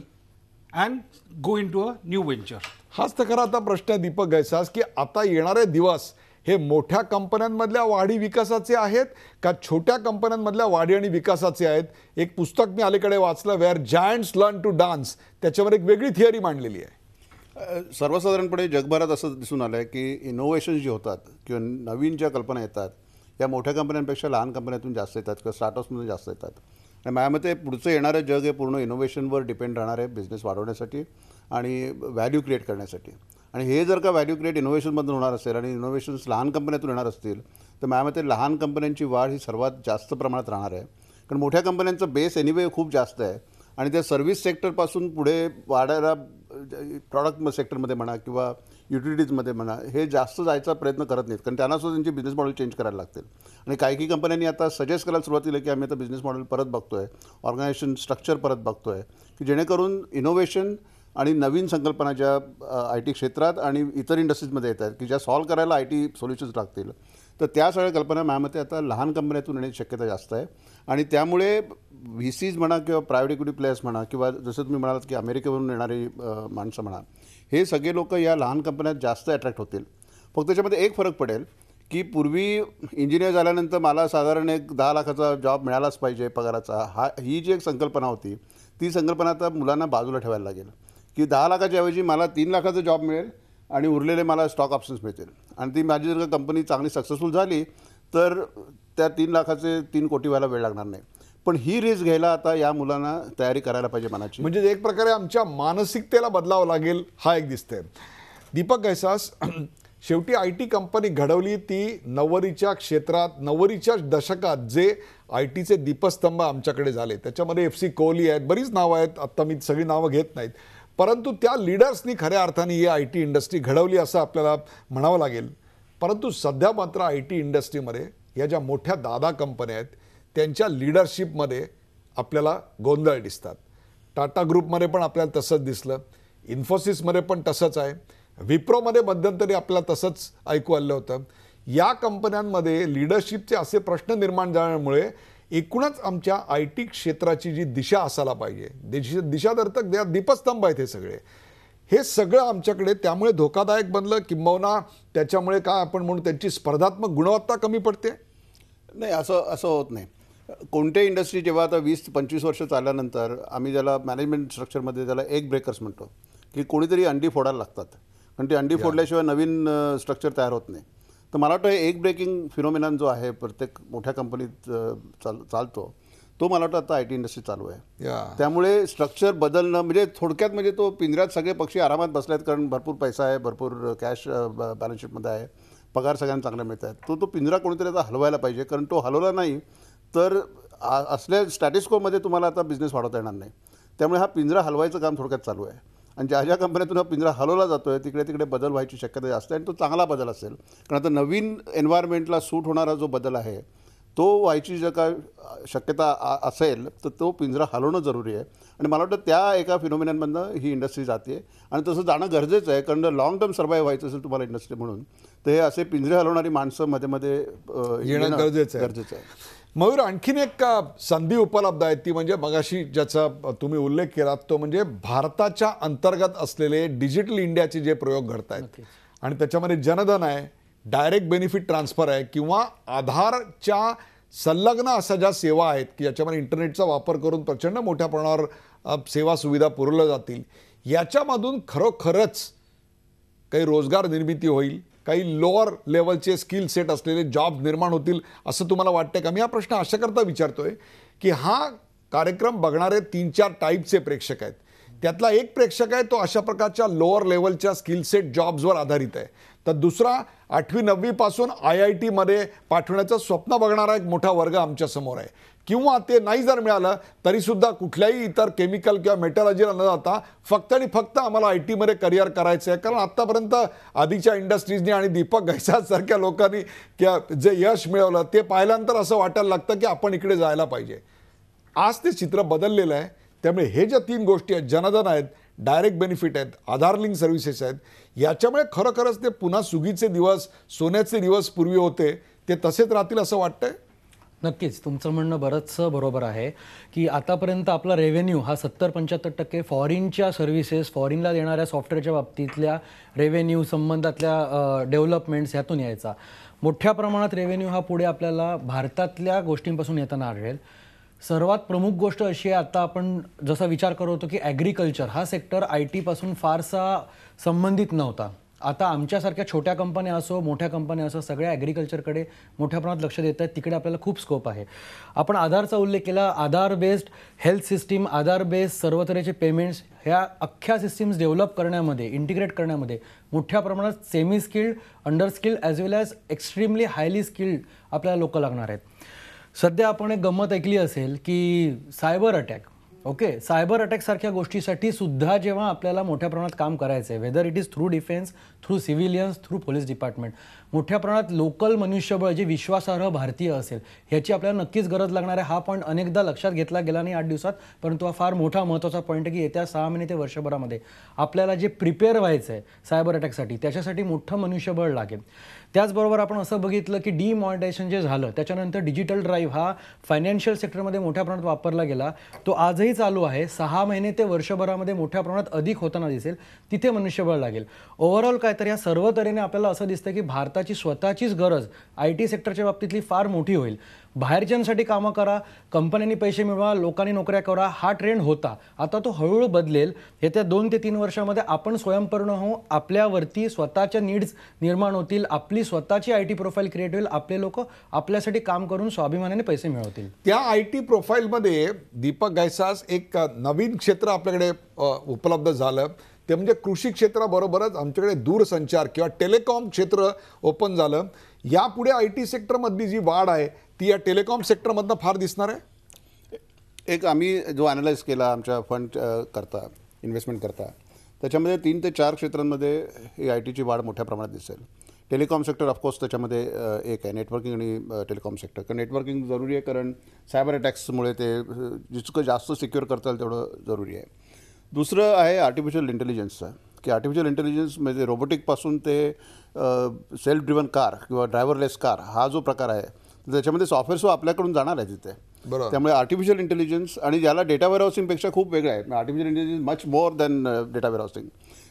and go into a new venture. हाच तर खरा आता प्रश्न आहे दीपक गैसास, की आता येणारे दिवस हे मोठ्या कंपन्यांमधल्या वाढी विकासाचे आहेत का छोट्या कंपन्यांमधल्या वाढी आणि विकासाचे आहेत? एक पुस्तक मी अलीकडे वाचलं, where giants learn to dance, त्याच्यावर एक वेगळी थिअरी मांडलेली आहे. सर्वसाधारणपणे जगभरात असं दिसून आलं आहे की इनोव्हेशन जे होतात किंवा नवीन ज्या कल्पना येतात या मोठ्या कंपन्यांपेक्षा लहान कंपन्यातून जास्त येतात किंवा स्टार्टअप्समधून जास्त येतात. आणि माझ्या मते पुढचं येणारं जग हे पूर्ण इनोव्हेशनवर डिपेंड राहणार आहे, बिझनेस वाढवण्यासाठी आणि व्हॅल्यू क्रिएट करण्यासाठी. आणि हे जर का व्हॅल्यू क्रिएट इनोव्हेशनमधून होणार असेल आणि इनोव्हेशन्स लहान कंपन्यातून येणार असतील तर माझ्या मते लहान कंपन्यांची वाढ ही सर्वात जास्त प्रमाणात राहणार आहे. कारण मोठ्या कंपन्यांचं बेस एनिवे खूप जास्त आहे आणि त्या सर्व्हिस सेक्टरपासून पुढे वाढायला प्रॉडक्ट सेक्टरमध्ये म्हणा किंवा युटिलिटीजमध्ये म्हणा, हे जास्त जायचा प्रयत्न करत नाहीत, कारण त्यांना सुद्धा त्यांची बिझनेस मॉडेल चेंज करायला लागतील. आणि काही कंपन्यांनी आता सजेस्ट करायला सुरुवात केली की आम्ही आता बिझनेस मॉडेल परत बघतोय, ऑर्गनायझेशन स्ट्रक्चर परत बघतोय, की जेणेकरून इनोव्हेशन आणि नवीन संकल्पना ज्या IT क्षेत्रात आणि इतर इंडस्ट्रीजमध्ये येत आहेत की ज्या सॉल्व्ह करायला IT सोल्युशन्स लागतील, तर त्या सगळ्या कल्पना माझ्या मते आता लहान कंपन्यातून येण्याची शक्यता जास्त आहे. आणि त्यामुळे VCs म्हणा किंवा प्रायव्हेट इक्विटी प्लेयर्स म्हणा किंवा जसं तुम्ही म्हणालात की अमेरिकेवरून येणारी माणसं म्हणा, हे सगळे लोक या लहान कंपन्यात जास्त अट्रॅक्ट होतील. फक्त त्याच्यामध्ये एक फरक पडेल की पूर्वी इंजिनियर झाल्यानंतर मला साधारण एक 10 लाखाचा जॉब मिळालाच पाहिजे पगाराचा, ही जी एक संकल्पना होती, ती संकल्पना आता मुलांना बाजूला ठेवायला लागेल की 10 लाखाच्या ऐवजी मला 3 लाखाचा जॉब मिळेल आणि उरलेले मला स्टॉक ऑप्शन्स मिळतील. आणि ती माझी जर का कंपनी चांगली सक्सेसफुल झाली तर त्या 3 लाखाचे 3 कोटी व्हायला वेळ लागणार नाही. पण ही रिस्क घ्यायला आता या मुलांना तयारी करायला पाहिजे मनाची. म्हणजे एक प्रकारे आमच्या मानसिकतेला बदलावं लागेल, हा एक दिसतंय. दीपक गैसास, शेवटी IT कंपनी घडवली ती 90च्या क्षेत्रात, 90च्या दशकात जे ITचे दीपस्तंभ आमच्याकडे झाले, त्याच्यामध्ये FC कोहली आहेत, बरीच नावं आहेत, आत्ता मी सगळी नावं घेत नाहीत, परंतु त्या लीडर्सनी खऱ्या अर्थाने ही IT इंडस्ट्री घडवली असं आपल्याला म्हणावं लागेल. परंतु सध्या मात्र IT इंडस्ट्रीमध्ये या ज्या मोठ्या दादा कंपन्या आहेत त्यांच्या लीडरशिपमध्ये आपल्याला गोंधळ दिसतात. टाटा ग्रुपमध्ये पण आपल्याला तसंच दिसलं, इन्फोसिसमध्ये पण तसंच आहे, विप्रोमध्ये मध्यंतरी आपल्याला तसंच ऐकू आलं होतं. या कंपन्यांमध्ये लीडरशिपचे असे प्रश्न निर्माण झाल्यामुळे एकूणच आमच्या IT क्षेत्राची जी दिशा असायला पाहिजे, दिशादर्शक दीपस्तंभ आहेत हे सगळं आमच्याकडे त्यामुळे धोकादायक बनलं, किंबहुना त्याच्यामुळे काय आपण म्हणू त्यांची स्पर्धात्मक गुणवत्ता कमी पडते. नाही, असं होत नाही. कोणत्याही इंडस्ट्री जेव्हा आता 20-25 वर्ष चालल्यानंतर आम्ही ज्याला मॅनेजमेंट स्ट्रक्चरमध्ये त्याला एग ब्रेकर्स म्हणतो की कोणीतरी अंडी फोडायला लागतात, आणि ती अंडी फोडल्याशिवाय नवीन स्ट्रक्चर तयार होत नाही. तर मला वाटतं एग ब्रेकिंग फिनोमिनन जो आहे प्रत्येक मोठ्या कंपनीत चालतो, तो मला वाटतं आता IT इंडस्ट्री चालू आहे. त्यामुळे स्ट्रक्चर बदलणं म्हणजे थोडक्यात म्हणजे तो पिंजऱ्यात सगळे पक्षी आरामात बसले आहेत, कारण भरपूर पैसा आहे, भरपूर कॅश बॅलन्स शीटमध्ये आहे, पगार सगळ्यांना चांगला मिळत आहेत. तो पिंजरा कोणीतरी आता हलवायला पाहिजे, कारण तो हलवला नाही तर असल्या स्टॅटिस्कोमध्ये तुम्हाला आता बिझनेस वाढवता येणार नाही. त्यामुळे हा पिंजरा हलवायचं काम थोडक्यात चालू आहे. आणि ज्या कंपन्यातून हा पिंजरा हलवला जातो आहे तिकडे बदल व्हायची शक्यता जास्त आहे, आणि तो चांगला बदल असेल. कारण आता नवीन एन्व्हायरमेंटला सूट होणारा जो बदल आहे तो व्हायची जर का शक्यता असेल तर तो पिंजरा हलवणं जरुरी आहे. आणि मला वाटतं त्या एका फिनोमिननमधनं ही इंडस्ट्री जाते, आणि तसं जाणं गरजेचं आहे, कारण लॉंग टर्म सर्वाईव्ह व्हायचं असेल तुम्हाला इंडस्ट्री म्हणून, तर हे असे पिंजरे हलवणारी माणसं मध्ये येणं गरजेचं आहे. मयूर, आणखीन एक संधी उपलब्ध आहे, ती म्हणजे मगाशी ज्याचा तुम्ही उल्लेख केला तो म्हणजे भारताच्या अंतर्गत असलेले डिजिटल इंडियाचे जे प्रयोग घडत आहेत, आणि त्याच्यामध्ये जनधन आहे, डायरेक्ट बेनिफिट ट्रान्सफर आहे, किंवा आधारच्या संलग्न अशा ज्या सेवा आहेत की याच्यामध्ये इंटरनेटचा वापर करून प्रचंड मोठ्या प्रमाणावर सेवा सुविधा पुरवल्या जातील. याच्यामधून खरोखरच काही रोजगार निर्मिती होईल, काही लोअर लेवलचे स्किल सेट असलेले जॉब निर्माण होतील असं तुम्हाला वाटतंय का? मी हा प्रश्न अशा करता विचारतोय की हा कार्यक्रम बघणारे 3-4 टाईपचे प्रेक्षक आहेत. त्यातला एक प्रेक्षक आहे तो अशा प्रकारच्या लोअर लेवलच्या स्किल सेट जॉब्सवर आधारित आहे, तर दुसरा 8वी-9वी पासून IIT मध्ये पाठवण्याचं स्वप्न बघणारा एक मोठा वर्ग आमच्या समोर आहे. किंवा ते नाही जर मिळालं तरीसुद्धा कुठल्याही इतर केमिकल किंवा मेटॉलॉजीला न जाता फक्त आणि फक्त आम्हाला IT मध्ये करिअर करायचं आहे. कारण आत्तापर्यंत आधीच्या इंडस्ट्रीजनी आणि दीपक गैसासारख्या लोकांनी जे यश मिळवलं ते पाहिल्यानंतर असं वाटायला लागतं की आपण इकडे जायला पाहिजे. आज ते चित्र बदललेलं आहे. त्यामुळे हे ज्या 3 गोष्टी आहेत, जनधन आहेत, डायरेक्ट बेनिफिट आहेत, आधार लिंक सर्व्हिसेस आहेत, याच्यामुळे खरोखरच ते पुन्हा सुगीचे दिवस, सोन्याचे दिवस पूर्वी होते ते तसेच राहतील असं वाटतंय. नक्कीच तुमचं म्हणणं बरंचसं बरोबर आहे की आतापर्यंत आपला रेव्हेन्यू हा 70-75% फॉरेनच्या सर्व्हिसेस, फॉरेनला देणाऱ्या सॉफ्टवेअरच्या बाबतीतल्या रेव्हेन्यू संबंधातल्या डेव्हलपमेंट्स ह्यातून यायचा. मोठ्या प्रमाणात रेव्हेन्यू हा पुढे आपल्याला भारतातल्या गोष्टींपासून येताना आढळेल. सर्वात प्रमुख गोष्ट अशी आहे, आता आपण जसा विचार करत होतो की ॲग्रिकल्चर हा सेक्टर IT पासून फारसा संबंधित नव्हता. आता आमच्यासारख्या छोट्या कंपन्या असो, मोठ्या कंपन्या असो, सगळ्या ॲग्रिकल्चरकडे मोठ्या प्रमाणात लक्ष देत आहेत. तिकडे आपल्याला खूप स्कोप आहे. आपण आधारचा उल्लेख केला. आधार बेस्ड हेल्थ सिस्टीम, आधार बेस्ड सर्व तऱ्हेचे पेमेंट्स, ह्या अख्ख्या सिस्टीम्स डेव्हलप करण्यामध्ये, इंटिग्रेट करण्यामध्ये मोठ्या प्रमाणात semi skilled, under skilled as well as extremely highly skilled आपल्याला लोक लागणार आहेत. सध्या आपण एक गंमत ऐकली असेल की cyber attack okay, cyber attack सारख्या गोष्टीसाठी सुद्धा जेव्हा आपल्याला मोठ्या प्रमाणात काम करायचं आहे, whether it is through defence, through civilians, through police department, मोठ्या प्रमाणात लोकल मनुष्यबळ जे विश्वासार्ह भारतीय असेल ह्याची आपल्याला नक्कीच गरज लागणार आहे. हा पॉईंट अनेकदा लक्षात घेतला गेला नाही 8 दिवसात, परंतु हा फार मोठा महत्त्वाचा पॉईंट आहे की येत्या 6 महिने ते वर्षभरामध्ये आपल्याला जे प्रिपेअर व्हायचं आहे सायबर अटॅकसाठी त्याच्यासाठी मोठं मनुष्यबळ लागेल. त्याचबरोबर आपण असं बघितलं की डिमॉनिटायझेशन जे झालं त्याच्यानंतर डिजिटल ड्राईव्ह हा फायनान्शियल सेक्टरमध्ये मोठ्या प्रमाणात वापरला गेला. तो आजही चालू आहे. 6 महिने ते वर्षभरामध्ये मोठ्या प्रमाणात अधिक होताना दिसेल. तिथे मनुष्यबळ लागेल. ओव्हरऑल काय तर या सर्व तऱ्हेने आपल्याला असं दिसतं की भारताची स्वतःचीच गरज IT सेक्टरच्या बाबतीतली फार मोठी होईल. बाहेरच्यांसाठी कामं करा, कंपन्यांनी पैसे मिळवा, लोकांनी नोकऱ्या करा, हा ट्रेंड होता. आता तो हळूहळू बदलेल. येत्या 2 ते 3 वर्षामध्ये आपण स्वयंपूर्ण होऊ, आपल्यावरती स्वतःच्या नीड्स निर्माण होतील, आपली स्वतःची IT प्रोफाईल क्रिएट होईल, आपले लोक आपल्यासाठी काम करून स्वाभिमानाने पैसे मिळवतील. त्या IT प्रोफाईलमध्ये दीपक गैसास एक नवीन क्षेत्र आपल्याकडे उपलब्ध झालं, ते म्हणजे कृषी क्षेत्राबरोबरच आमच्याकडे दूरसंचार किंवा टेलिकॉम क्षेत्र ओपन झालं. यापुढे IT सेक्टरमधली जी वाढ आहे ती या टेलिकॉम सेक्टरमधनं फार दिसणार आहे. एक आम्ही जो ॲनालाइज केला आमच्या फंड करता, इन्व्हेस्टमेंट करता, त्याच्यामध्ये 3 ते 4 क्षेत्रांमध्ये ही ITची वाढ मोठ्या प्रमाणात दिसेल. टेलिकॉम सेक्टर ऑफकोर्स त्याच्यामध्ये एक आहे, नेटवर्किंग आणि टेलिकॉम सेक्टर. कारण नेटवर्किंग जरुरी आहे, कारण सायबर अटॅक्समुळे ते जितकं जास्त सिक्युअर करता येईल तेवढं जरुरी आहे. दुसरं आहे आर्टिफिशियल इंटेलिजन्सचं, की आर्टिफिशियल इंटेलिजन्स म्हणजे रोबोटिकपासून ते सेल्फ ड्रिव्हन कार किंवा ड्रायव्हरलेस कार हा जो प्रकार आहे त्याच्यामध्ये सॉफ्टवेअर आपल्याकडून जाणार आहे तिथे. बरोबर. त्यामुळे आर्टिफिशियल इंटेलिजन्स आणि ज्याला डेटा वेअरहाऊसिंगपेक्षा खूप वेगळं आहे. Artificial intelligence much more than data वेअरहाऊसिंग.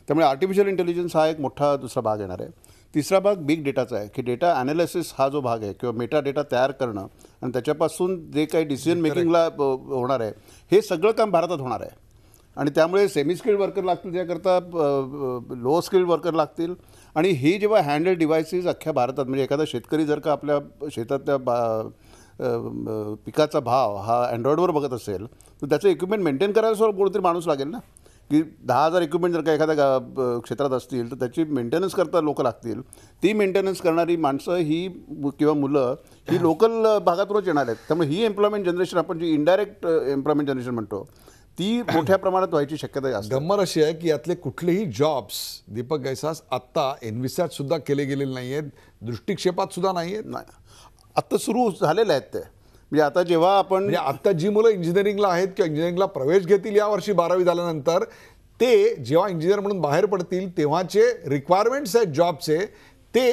त्यामुळे आर्टिफिशियल इंटेलिजन्स हा एक मोठा दुसरा भाग येणार आहे. तिसरा भाग बिग डेटाचा आहे, की डेटा ॲनालिसिस हा जो भाग आहे किंवा मेटा डेटा तयार करणं आणि त्याच्यापासून जे काही डिसिजन मेकिंगला होणार आहे हे सगळं काम भारतात होणार आहे. आणि त्यामुळे सेमी स्किल्ड वर्कर लागतील, त्याकरता लो स्किल्ड वर्कर लागतील. आणि ही जेव्हा हँडल डिव्हायसेस अख्ख्या भारतात, म्हणजे एखादा शेतकरी जर का आपल्या शेतातल्या पिकाचा भाव हा अँड्रॉइडवर बघत असेल तर त्याचं इक्विपमेंट मेंटेन करायला सुद्धा कोणतरी माणूस लागेल ना, की 10,000 इक्विपमेंट जर का एखाद्या क्षेत्रात असतील तर त्याची मेंटेनन्स करता लोक लागतील. ती मेंटेनन्स करणारी माणसं ही किंवा मुलं ही लोकल भागातूनच येणार आहेत. त्यामुळे ही एम्प्लॉयमेंट जनरेशन आपण जी इनडायरेक्ट एम्प्लॉयमेंट जनरेशन म्हणतो ती मोठ्या प्रमाणात व्हायची शक्यता जास्त. गंमत अशी आहे की यातले कुठलेही जॉब्स दीपक गैसास आत्ता एनव्हिसॅट सुद्धा केले गेलेले नाही आहेत, दृष्टिक्षेपात सुद्धा नाही आहेत. नाही, आत्ता सुरू झालेले आहेत ते. म्हणजे आता जेव्हा आपण म्हणजे आत्ता जी मुलं इंजिनिअरिंगला आहेत किंवा इंजिनिअरिंगला प्रवेश घेतील यावर्षी 12वी झाल्यानंतर, ते जेव्हा इंजिनियर म्हणून बाहेर पडतील तेव्हाचे रिक्वायरमेंट्स आहेत जॉबचे ते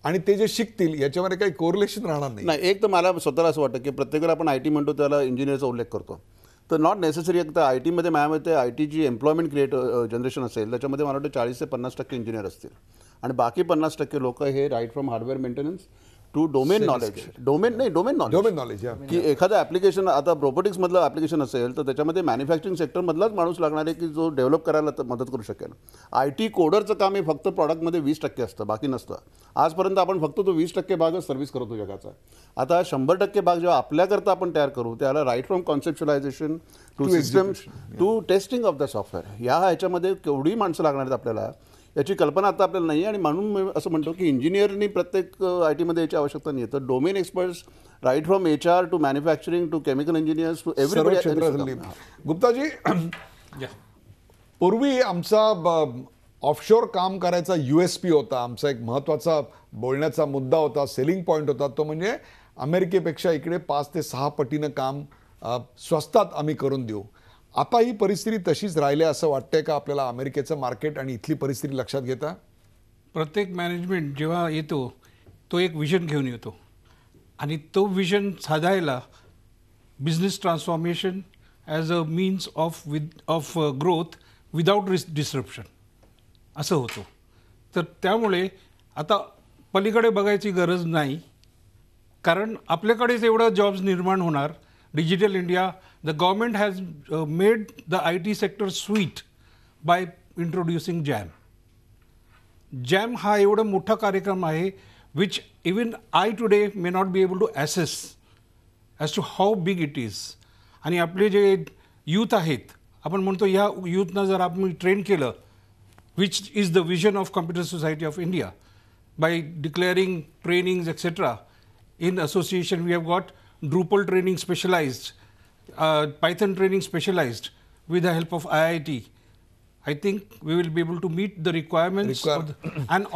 आणि ते जे शिकतील याच्यामध्ये काही कोरिलेशन राहणार नाही. नाही, एक तर मला स्वतःला असं वाटतं की प्रत्येक वेळेला आपण IT म्हणतो त्याला इंजिनियरचा उल्लेख करतो, तर नॉट नेसेसरी. एक तर IT मध्ये माझ्यामध्ये ITची एम्प्लॉयमेंट जनरेशन असेल त्याच्यामध्ये मला वाटतं 40 ते 50% इंजिनियर असतील आणि बाकी 50% लोक हे right from hardware maintenance to domain knowledge. Domain knowledge की एखादं ॲप्लिकेशन, आता रोबोटिक्समधलं ॲप्लिकेशन असेल तर त्याच्यामध्ये मॅन्युफॅक्चरिंग सेक्टरमधलाच माणूस लागणार आहे की जो डेव्हलप करायला मदत करू शकेल. IT कोडरचं काम हे फक्त प्रॉडक्टमध्ये 20% असतं, बाकी नसतं. आजपर्यंत आपण फक्त तो 20% भागच सर्व्हिस करतो जगाचा. आता 100% भाग जेव्हा आपल्याकरता आपण तयार करू त्याला right from conceptualisation to systems to testing of the software ह्याच्यामध्ये केवढी माणसं लागणार आहेत आपल्याला याची कल्पना आता आपल्याला नाही. आणि म्हणून मी असं म्हणतो की इंजिनियरनी प्रत्येक IT मध्ये याची आवश्यकता नाही. तर domain experts right from HR to manufacturing to chemical engineers to every. Guptaji, पूर्वी आमचा ऑफशोर काम करायचा USP होता, आमचा एक महत्त्वाचा बोलण्याचा मुद्दा होता, सेलिंग पॉईंट होता, तो म्हणजे अमेरिकेपेक्षा इकडे 5 ते 6 पटीनं काम स्वस्तात आम्ही करून देऊ. आता ही परिस्थिती तशीच राहिली असं वाटतंय का आपल्याला? अमेरिकेचं मार्केट आणि इथली परिस्थिती लक्षात घेता प्रत्येक मॅनेजमेंट जेव्हा येतो तो एक विजन घेऊन येतो आणि तो विजन साधायला business transformation as a means of growth without disruption असं होतं. तर त्यामुळे आता पलीकडे बघायची गरज नाही, कारण आपल्याकडेच एवढं जॉब्स निर्माण होणार. Digital India, the government has made the IT sector sweet by introducing JAM. JAM हा एवढा मोठा कार्यक्रम आहे which even I today may not be able to assess as to how big it is. आणि आपले जे यूथ आहेत, आपण म्हणतो ह्या यूथनं जर आपण ट्रेन केलं, which is the vision of Computer Society of India, by declaring trainings etc. In association we have got Drupal training specialized, Python training specialized with the help of IIT, I think we will be able to meet the requirements and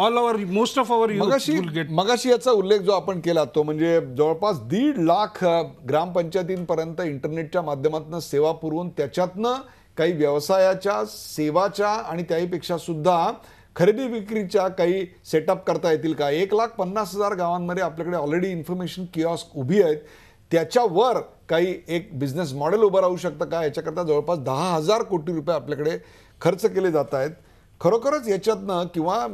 most of our youth will get. मगाशी याचा उल्लेख जो आपण केला तो म्हणजे जवळपास 1.5 लाख ग्रामपंचायतींपर्यंत इंटरनेटच्या माध्यमातून सेवा पुरवून त्याच्यातनं काही व्यवसायाच्या, सेवाच्या आणि त्याहीपेक्षा सुद्धा खरेदी विक्रीच्या काही सेटअप करता येतील का? 1,50,000 गावांमध्ये आपल्याकडे ऑलरेडी इन्फॉर्मेशन किऑस्क उभी आहेत. त्याच्यावर काही एक बिझनेस मॉडेल उभं राहू शकतं का? याच्याकरता जवळपास 10,000 कोटी रुपये आपल्याकडे खर्च केले जात आहेत. खरोखरच याच्यातनं किंवा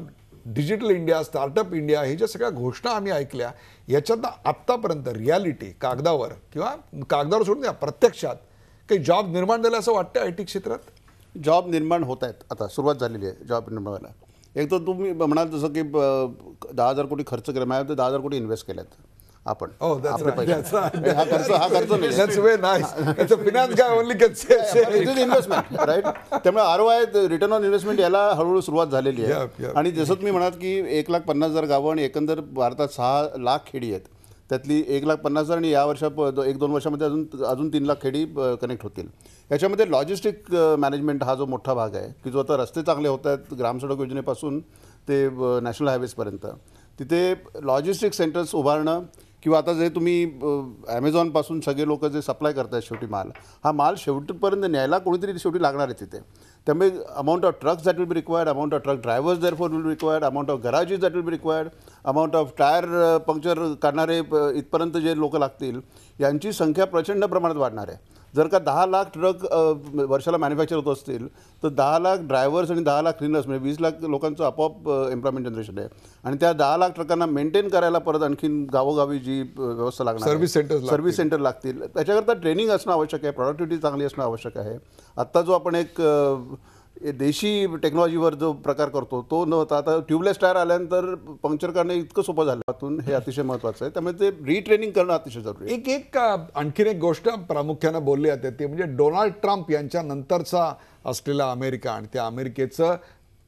डिजिटल इंडिया, स्टार्टअप इंडिया हे ज्या सगळ्या घोषणा आम्ही ऐकल्या याच्यातनं आत्तापर्यंत रियालिटी कागदावर किंवा कागदावर सोडून द्या प्रत्यक्षात काही जॉब निर्माण झाले असं वाटतं आय टी क्षेत्रात? जॉब निर्माण होत आहेत, आता सुरुवात झालेली आहे जॉब निर्माण व्हायला. एक तर तुम्ही म्हणाल जसं की 10,000 कोटी खर्च केला, माझ्या 10,000 कोटी इन्व्हेस्ट केल्यात आपण. हा खर्च नाही, इन्व्हेस्टमेंट राईट. त्यामुळे ROI रिटर्न ऑन इन्व्हेस्टमेंट याला हळूहळू सुरुवात झालेली आहे. आणि जसं तुम्ही म्हणाल की 1,50,000 गावं आणि एकंदर भारतात 6 लाख खेडी आहेत, त्यातली 1,50,000 आणि या वर्षात 1-2 वर्षामध्ये अजून 3 लाख खेडी कनेक्ट होतील. याच्यामध्ये लॉजिस्टिक मॅनेजमेंट हा जो मोठा भाग आहे की जो आता रस्ते चांगले होत आहेत ग्रामसडक योजनेपासून ते नॅशनल हायवेजपर्यंत, तिथे लॉजिस्टिक सेंटर्स उभारणं किंवा आता जे तुम्ही ॲमेझॉनपासून सगळे लोक जे सप्लाय करतात शेवटी हा माल शेवटपर्यंत न्यायला कोणीतरी शेवटी लागणार आहे तिथे. त्यामुळे amount of trucks that will be required, amount of truck drivers therefore will be required, amount of garages that will be required, amount of tyre puncture करणारे इथपर्यंत जे लोक लागतील यांची संख्या प्रचंड प्रमाणात वाढणार आहे. जर का 10 लाख ट्रक वर्षाला मॅन्युफॅक्चर होत असतील तर 10 लाख ड्रायव्हर्स आणि 10 लाख क्लिनर्स म्हणजे 20 लाख लोकांचं आपोआप एम्प्लॉयमेंट जनरेशन आहे. आणि त्या 10 लाख ट्रकांना मेंटेन करायला परत आणखीन गावोगावी जी व्यवस्था लागणार, सर्व्हिस सेंटर लागतील. त्याच्याकरता ट्रेनिंग असणं आवश्यक आहे, प्रॉडक्टिव्हिटी चांगली असणं आवश्यक आहे. आत्ता जो आपण एक देशी टेक्नॉलॉजीवर जो प्रकार करतो तो न होता आता ट्यूबलेस टायर आल्यानंतर पंक्चर करणं इतकं सोपं झालं त्यातून, हे अतिशय महत्त्वाचं आहे. त्यामुळे ते रिट्रेनिंग करणं अतिशय जरुरी आहे. एक आणखीन एक गोष्ट प्रामुख्यानं बोलली जाते ते म्हणजे डोनाल्ड ट्रम्प यांच्या नंतरचा असलेला अमेरिका आणि त्या अमेरिकेचं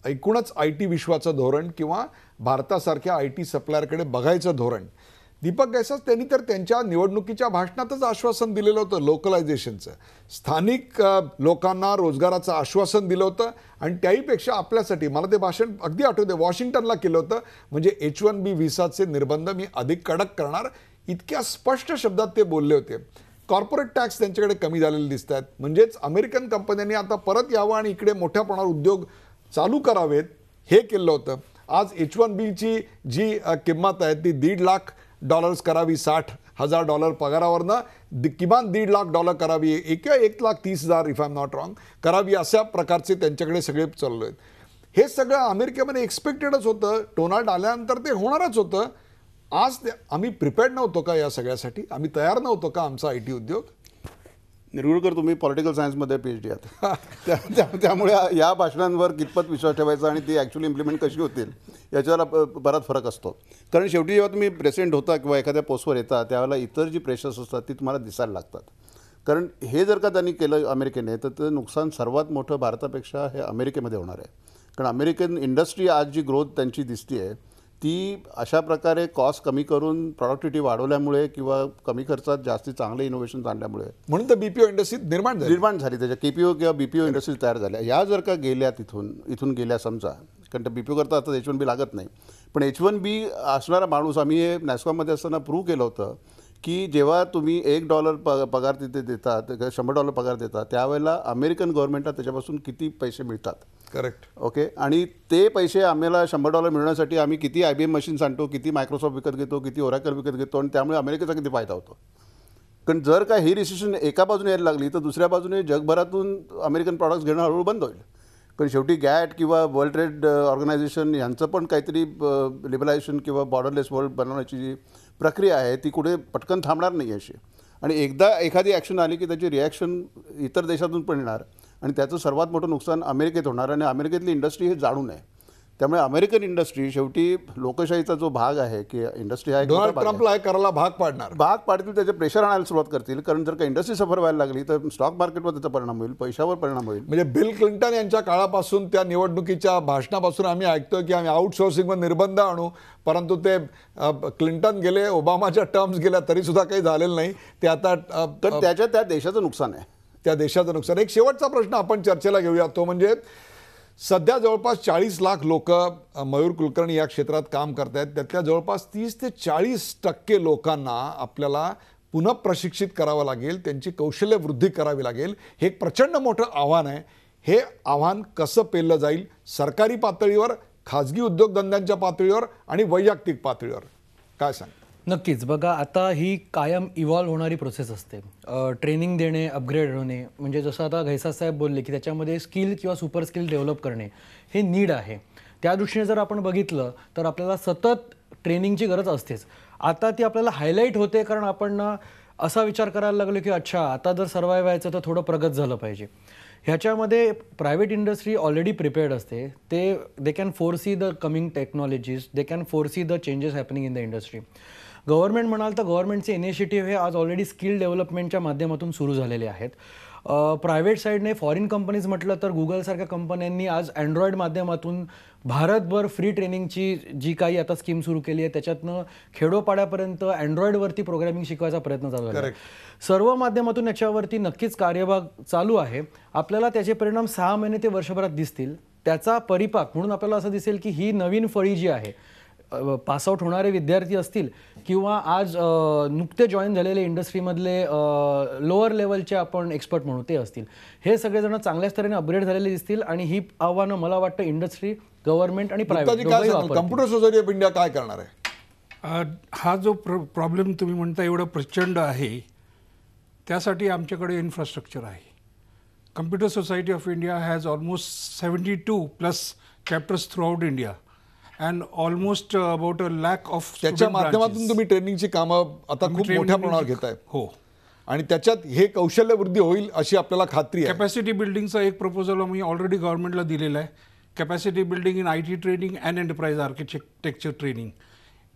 एकूणच IT विश्वाचं धोरण किंवा भारतासारख्या IT सप्लायरकडे बघायचं धोरण. दीपक गैसास त्यांनी तर त्यांच्या निवडणुकीच्या भाषणातच आश्वासन दिलेलं होतं लोकलायझेशनचं, स्थानिक लोकांना रोजगाराचं आश्वासन दिलं होतं. आणि त्याहीपेक्षा आपल्यासाठी मला ते भाषण अगदी आठवते, वॉशिंग्टनला केलं होतं. म्हणजे H-1B व्हिसाचे निर्बंध मी अधिक कडक करणार, इतक्या स्पष्ट शब्दात ते बोलले होते. कॉर्पोरेट टॅक्स त्यांच्याकडे कमी झालेले दिसत आहेत. म्हणजेच अमेरिकन कंपन्यांनी आता परत यावं आणि इकडे मोठ्या प्रमाणावर उद्योग चालू करावेत हे केलं होतं. आज H-1Bची जी किंमत आहे ती $1.5 लाख करावी, $60,000 पगारावरनं किमान $1.5 लाख करावी, किंवा 1,30,000 if I am not wrong करावी, अशा प्रकारचे त्यांच्याकडे सगळे चाललो आहेत. हे सगळं अमेरिकेमध्ये एक्सपेक्टेडच होतं. डोनाल्ड आल्यानंतर ते होणारच होतं. आज आम्ही प्रिपेअर्ड नव्हतो का या सगळ्यासाठी? आम्ही तयार नव्हतो का आमचा IT उद्योग? निरगुडकर, तुम्ही पॉलिटिकल सायन्समध्ये PhD आहात, त्यामुळे या भाषणांवर कितपत विश्वास ठेवायचा आणि ती ॲक्च्युली इम्प्लिमेंट कशी होतील याच्यावर बराच फरक असतो. कारण शेवटी जेव्हा तुम्ही प्रेसिडेंट होता किंवा एखाद्या पोस्टवर येता त्यावेळेला इतर जी प्रेशर्स असतात ती तुम्हाला दिसायला लागतात. कारण हे जर का त्यांनी केलं अमेरिकेने तर ते नुकसान सर्वात मोठं भारतापेक्षा हे अमेरिकेमध्ये होणार आहे. कारण अमेरिकन इंडस्ट्री आज जी ग्रोथ त्यांची दिसते आहे ती अशा प्रकारे कॉस्ट कमी करून प्रॉडक्टिव्हिटी वाढवल्यामुळे किंवा कमी खर्चात जास्ती चांगले इनोव्हेशन आणल्यामुळे, म्हणून तर BPO इंडस्ट्री निर्माण झाली. त्याच्या KPO किंवा BPO इंडस्ट्रीज तयार झाल्या. या जर का गेल्या इथून गेल्या समजा, कारण त्या BPO करता आता H-1B लागत नाही, पण H-1B असणारा माणूस, आम्ही हे NASSCOMमध्ये असताना प्रूव्ह केलं होतं की जेव्हा तुम्ही $1 पगार तिथे देता, $100 पगार देता, त्यावेळेला अमेरिकन गव्हर्नमेंटला त्याच्यापासून किती पैसे मिळतात. करेक्ट. ओके. आणि ते पैसे आम्हाला $100 मिळण्यासाठी आम्ही किती IBM मशीन्स आणतो, किती मायक्रोसॉफ्ट विकत घेतो, किती ओरॅकल विकत घेतो, आणि त्यामुळे अमेरिकेचा किती फायदा होतो. कारण जर का ही रिसेशन एका बाजूने यायला लागली तर दुसऱ्या बाजूने जगभरातून अमेरिकन प्रॉडक्ट्स घेणं हळूहळू बंद होईल. कारण शेवटी गॅट किंवा वर्ल्ड ट्रेड ऑर्गनायझेशन यांचं पण काहीतरी लिबरलायझेशन किंवा बॉर्डरलेस वर्ल्ड बनवण्याची जी प्रक्रिया आहे ती कुठे पटकन थांबणार नाही अशी. आणि एकदा एखादी ॲक्शन आली की त्याची रिॲक्शन इतर देशातून पण येणार आणि त्याचं सर्वात मोठं नुकसान अमेरिकेत होणार. आणि अमेरिकेतली इंडस्ट्री हे जाणून आहे. त्यामुळे अमेरिकन इंडस्ट्री शेवटी लोकशाहीचा जो भाग आहे की इंडस्ट्री हा एक मोठा डोनाल्ड भाग आहे. ट्रम्पला हे करायला भाग पाडणार. भाग पाडतील, त्याचे प्रेशर आणायला सुरुवात करतील, कारण जर का इंडस्ट्री सफर व्हायला लागली तर स्टॉक मार्केटवर त्याचा परिणाम होईल, पैशावर परिणाम होईल. म्हणजे बिल क्लिंटन यांच्या काळापासून त्या निवडणुकीच्या भाषणापासून आम्ही ऐकतोय की आम्ही आउटसोर्सिंगवर निर्बंध आणू, परंतु ते क्लिंटन गेले, ओबामाच्या टर्म्स गेल्या तरी सुद्धा काही झालेलं नाही. ते आता तर त्या देशाचं नुकसान आहे. त्या देशाचं नुकसान. एक शेवटचा प्रश्न आपण चर्चेला घेऊया, तो म्हणजे सध्या जवळपास 40 लाख लोक मयूर कुलकर्णी या क्षेत्रात काम करत आहेत. त्यातल्या जवळपास 30 ते 40% लोकांना आपल्याला पुन्हा प्रशिक्षित करावं लागेल, त्यांची कौशल्य वृद्धी करावी लागेल. हे एक प्रचंड मोठं आव्हान आहे. हे आव्हान कसं पेललं जाईल सरकारी पातळीवर, खाजगी उद्योगधंद्यांच्या पातळीवर आणि वैयक्तिक पातळीवर, काय सांग? नक्कीच. बघा, आता ही कायम इव्हॉल्व्ह होणारी प्रोसेस असते. ट्रेनिंग देणे, अपग्रेड होणे, म्हणजे जसं आता घैसास साहेब बोलले की त्याच्यामध्ये स्किल किंवा सुपर स्किल डेव्हलप करणे हे नीड आहे. त्या दृष्टीने जर आपण बघितलं तर आपल्याला सतत ट्रेनिंगची गरज असतेच. आता ती आपल्याला हायलाईट होते कारण आपण असा विचार करायला लागलो की अच्छा, आता जर सर्वाइव्ह व्हायचं तर थोडं प्रगत झालं पाहिजे. ह्याच्यामध्ये प्रायव्हेट इंडस्ट्री ऑलरेडी प्रिपेअर्ड असते. They can foresee the coming technologies, they can foresee the changes happening in the industry. Government म्हणाल तर गव्हर्नमेंटचे इनिशिएटिव्ह हे आज ऑलरेडी स्किल डेव्हलपमेंटच्या माध्यमातून सुरू झालेले आहेत. प्रायव्हेट साईडने फॉरेन कंपनीज म्हटलं तर गुगलसारख्या कंपन्यांनी आज अँड्रॉइड माध्यमातून भारतभर फ्री ट्रेनिंगची जी काही आता स्कीम सुरू केली आहे त्याच्यातनं खेडोपाड्यापर्यंत अँड्रॉइडवरती प्रोग्रॅमिंग शिकवायचा प्रयत्न चालू आहे. सर्व माध्यमातून याच्यावरती नक्कीच कार्यभाग चालू आहे. आपल्याला त्याचे परिणाम 6 महिने ते वर्षभरात दिसतील. त्याचा परिपाक म्हणून आपल्याला असं दिसेल की ही नवीन फळी जी आहे, पासआउट होणारे विद्यार्थी असतील किंवा आज नुकते जॉईन झालेले इंडस्ट्रीमधले लोअर लेवलचे आपण एक्सपर्ट म्हणू ते असतील, हे सगळेजण चांगल्याच तऱ्हेने अपग्रेड झालेले दिसतील. आणि ही आव्हानं मला वाटतं इंडस्ट्री, गव्हर्नमेंट आणि private computer society of India काय करणार आहे? हा जो प्रॉब्लेम तुम्ही म्हणता एवढा प्रचंड आहे, त्यासाठी आमच्याकडे इन्फ्रास्ट्रक्चर आहे. Computer society of India has almost 72+ chapters through out India and almost about 1 lakh of त्याच्या माध्यमातून तुम्ही ट्रेनिंगची कामं आता खूप मोठ्या प्रमाणावर घेताय. हो, आणि त्याच्यात हे कौशल्य वृद्धी होईल अशी आपल्याला खात्री आहे. कॅपॅसिटी बिल्डिंगचा एक प्रपोजल आम्ही ऑलरेडी गव्हर्नमेंटला दिलेला आहे. Capacity building in IT training and enterprise architecture training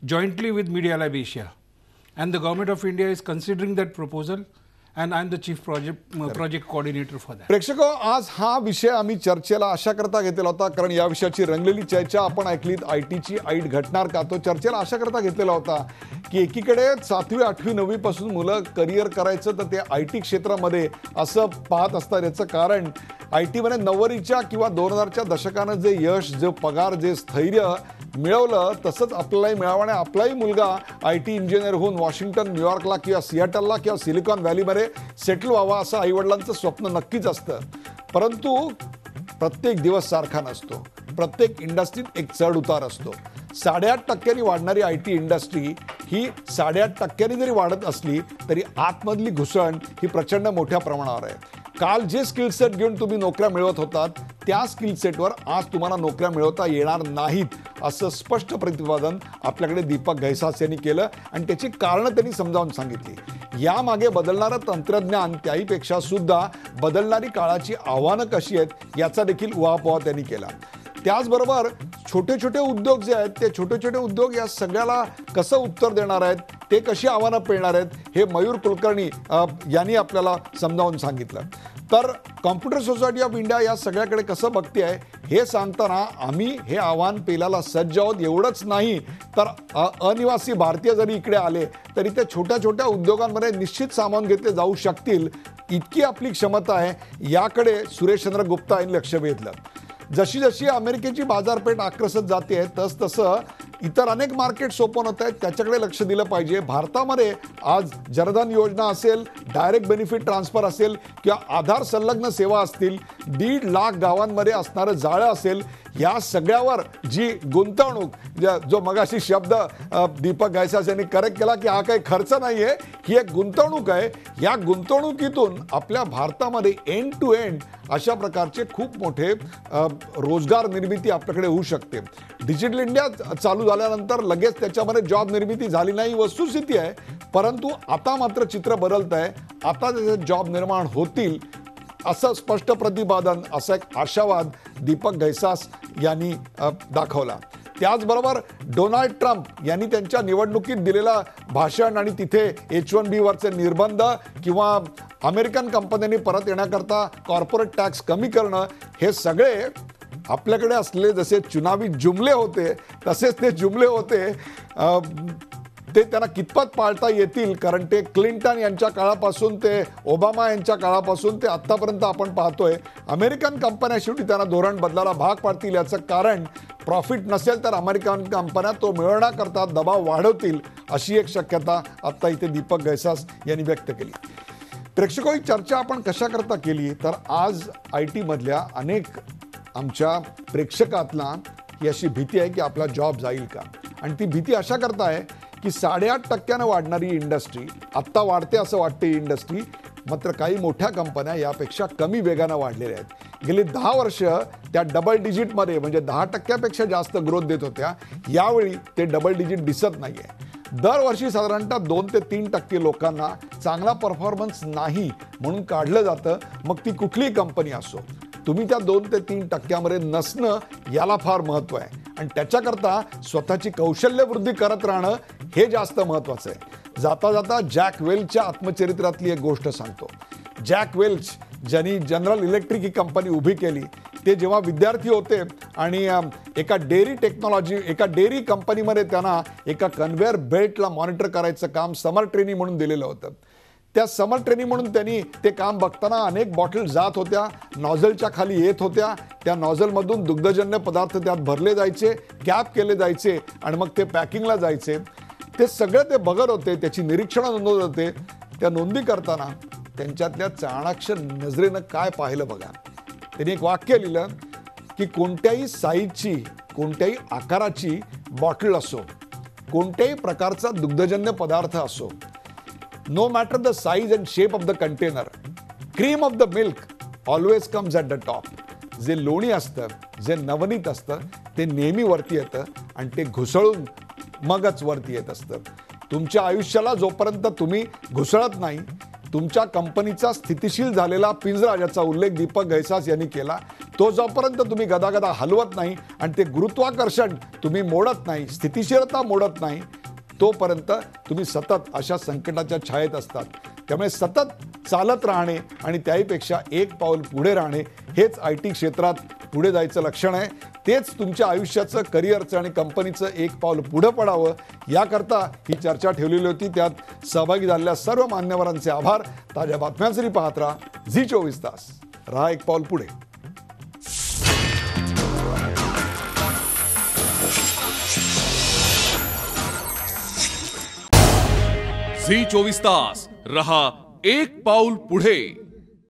jointly with media lab Asia, and the government of India is considering that proposal and I'm the chief project coordinator for that. प्रेक्षको, आज हा विषय आम्ही चर्चेला अशा करता घेतलेला होता कारण या विषयाची रंगलेली चर्चा आपण ऐकलीत. ITची ऐट घटणार का, तो चर्चेला अशा करता घेतलेला होता की एकीकडे 7वी, 8वी, 9वी पासून मुलं करिअर करायचं तर ते IT क्षेत्रामध्ये असं पाहत असतात. याचं कारण ITमध्ये 90च्या किंवा 2000च्या दशकानं जे यश, जे पगार, जे स्थैर्य मिळवलं तसंच आपल्यालाही मिळावं आणि आपलाही मुलगा IT इंजिनियर होऊन वॉशिंग्टन, न्यूयॉर्कला किंवा सियाटलला किंवा सिलिकॉन व्हॅलीमध्ये सेटल व्हावा असं आईवडिलांचं स्वप्न नक्कीच असतं. परंतु प्रत्येक दिवस सारखा नसतो. प्रत्येक इंडस्ट्रीत एक चढ उतार असतो. 8.5% वाढणारी IT इंडस्ट्री ही 8.5% जरी वाढत असली तरी आतमधली घुसण ही प्रचंड मोठ्या प्रमाणावर आहे. काल जे स्किल सेट घेऊन तुम्ही नोकऱ्या मिळवत होतात त्या स्किल सेटवर आज तुम्हाला नोकऱ्या मिळवता येणार नाहीत असं स्पष्ट प्रतिपादन आपल्याकडे दीपक घैसास यांनी केलं आणि त्याची कारणं त्यांनी समजावून सांगितली. यामागे बदलणारं तंत्रज्ञान, त्याहीपेक्षा सुद्धा बदलणारी काळाची आव्हानं कशी आहेत याचा देखील उहापोह त्यांनी केला. त्याचबरोबर छोटे छोटे उद्योग जे आहेत ते छोटे छोटे उद्योग या सगळ्याला कसं उत्तर देणार आहेत, ते कशी आव्हानं पेलणार आहेत, हे मयूर कुलकर्णी यांनी आपल्याला समजावून सांगितलं. तर कॉम्प्युटर सोसायटी ऑफ इंडिया या सगळ्याकडे कसं बघते आहे हे सांगताना आम्ही हे आव्हान पेलायला सज्ज आहोत. एवढंच नाही तर अनिवासी भारतीय जरी इकडे आले तरी ते छोट्या छोट्या उद्योगांमध्ये निश्चित सामावून घेतले जाऊ शकतील इतकी आपली क्षमता आहे. याकडे सुरेशचंद्र गुप्ता यांनी लक्ष वेधलं. जशी जशी अमेरिकेची बाजारपेठ आक्रसत जाते तसतसं इतर अनेक मार्केट्स ओपन होत आहेत, त्याच्याकडे लक्ष दिलं पाहिजे. भारतामध्ये आज जनधन योजना असेल, डायरेक्ट बेनिफिट ट्रान्सफर असेल किंवा आधार संलग्न सेवा असतील, 1.5 लाख गावांमध्ये असणारं जाळं असेल, या सगळ्यावर जी गुंतवणूक, जो मगाशी शब्द दीपक घैसास यांनी करेक्ट केला की हा काही खर्च नाही आहे, ही एक गुंतवणूक आहे. या गुंतवणुकीतून आपल्या भारतामध्ये एंड टू एंड अशा प्रकारचे खूप मोठे रोजगार निर्मिती आपल्याकडे होऊ शकते. डिजिटल इंडिया चालू झाल्यानंतर लगेच त्याच्यामध्ये जॉब निर्मिती झाली नाही, वस्तुस्थिती आहे. परंतु आता मात्र चित्र बदलत आहे. आता त्याचे जॉब निर्माण होतील असं स्पष्ट प्रतिपादन, असा एक आशावाद दीपक घैसास यांनी दाखवला. त्याचबरोबर डोनाल्ड ट्रम्प यांनी त्यांच्या निवडणुकीत दिलेलं भाषण आणि तिथे H-1B वरचे निर्बंध किंवा अमेरिकन कंपन्यांनी परत येण्याकरता कॉर्पोरेट टॅक्स कमी करणं, हे सगळे आपल्याकडे असलेले जसे चुनावी जुमले होते तसेच ते जुमले होते. ते त्यांना कितपत पाळता येतील, कारण ते क्लिंटन यांच्या काळापासून ते ओबामा यांच्या काळापासून ते आत्तापर्यंत आपण पाहतोय अमेरिकन कंपन्या शेवटी त्यांना धोरण बदलायला भाग पाडतील. याचं कारण प्रॉफिट नसेल तर अमेरिकन कंपन्या तो मिळवण्याकरता दबाव वाढवतील, अशी एक शक्यता आत्ता इथे दीपक घैसास यांनी व्यक्त केली. प्रेक्षको, ही चर्चा आपण कशाकरता केली तर आज IT मधल्या अनेक आमच्या प्रेक्षकातला ही अशी भीती आहे की आपला जॉब जाईल का, आणि ती भीती अशा करता आहे की 8.5% वाढणारी इंडस्ट्री, आत्ता वाढते असं वाटते इंडस्ट्री, मात्र काही मोठ्या कंपन्या यापेक्षा कमी वेगानं वाढलेल्या आहेत. गेली 10 वर्ष त्या डबल डिजिटमध्ये म्हणजे 10% जास्त ग्रोथ देत होत्या. यावेळी ते डबल डिजिट दिसत नाही आहे. दरवर्षी साधारणतः 2 ते 3% लोकांना चांगला परफॉर्मन्स नाही म्हणून काढलं जातं, मग ती कुठलीही कंपनी असो. तुम्ही त्या 2 ते 3% नसणं याला फार महत्त्व आहे, आणि त्याच्याकरता स्वतःची कौशल्य वृद्धी करत राहणं हे जास्त महत्त्वाचं आहे. जाता जाता जॅक वेल्चच्या आत्मचरित्रातली एक गोष्ट सांगतो. जॅक वेल्च ज्यांनी जनरल इलेक्ट्रिक ही कंपनी उभी केली, ते जेव्हा विद्यार्थी होते आणि एका डेअरी कंपनीमध्ये त्यांना एका कन्व्हेअर बेल्टला मॉनिटर करायचं काम समर ट्रेनिंग म्हणून दिलेलं होतं. त्या समर ट्रेनिंग म्हणून त्यांनी ते काम बघताना अनेक बॉटल जात होत्या, नॉझलच्या खाली येत होत्या. त्या नॉझलमधून दुग्धजन्य पदार्थ त्यात भरले जायचे, कॅप केले जायचे आणि मग ते पॅकिंगला जायचे. ते सगळं ते बघत होते, त्याची निरीक्षणं नोंदवत होते. त्या नोंदी करताना त्यांच्यातल्या चाणाक्ष नजरेनं काय पाहिलं बघा. त्यांनी एक वाक्य लिहिलं की कोणत्याही साईजची, कोणत्याही आकाराची बॉटल असो, कोणत्याही प्रकारचा दुग्धजन्य पदार्थ असो, no matter the size and shape of the container, cream of the milk always comes at the top. जे लोणी असतं, जे नवनीत असतं, ते नेहमी वरती येतं आणि ते घुसळून मगच वरती येत असतं. तुमच्या आयुष्याला जोपर्यंत तुम्ही घुसळत नाही, तुमच्या कंपनीचा स्थितिशील झालेला पिंजरा, ज्याचा उल्लेख दीपक घैसास यांनी केला, तो जोपर्यंत तुम्ही गदागदा हलवत नाही आणि ते गुरुत्वाकर्षण तुम्ही मोडत नाही, स्थितिशीलता मोडत नाही, तोपर्यंत तुम्ही सतत अशा संकटाच्या छायेत असतात. त्यामुळे सतत चालत राहणे आणि त्याहीपेक्षा एक पाऊल पुढे राहणे हेच IT क्षेत्रात पुढे जायचं लक्षण आहे. तेच तुमच्या आयुष्याचं, करिअरचं आणि कंपनीचं एक पाऊल पुढं पडावं, याकरता ही चर्चा ठेवलेली होती. त्यात सहभागी झालेल्या सर्व मान्यवरांचे आभार. ताज्या बातम्यांसाठी पाहत राहा झी24 तास. रहा एक पाऊल पुढे. झी24 तास रहा एक पाऊल पुढे.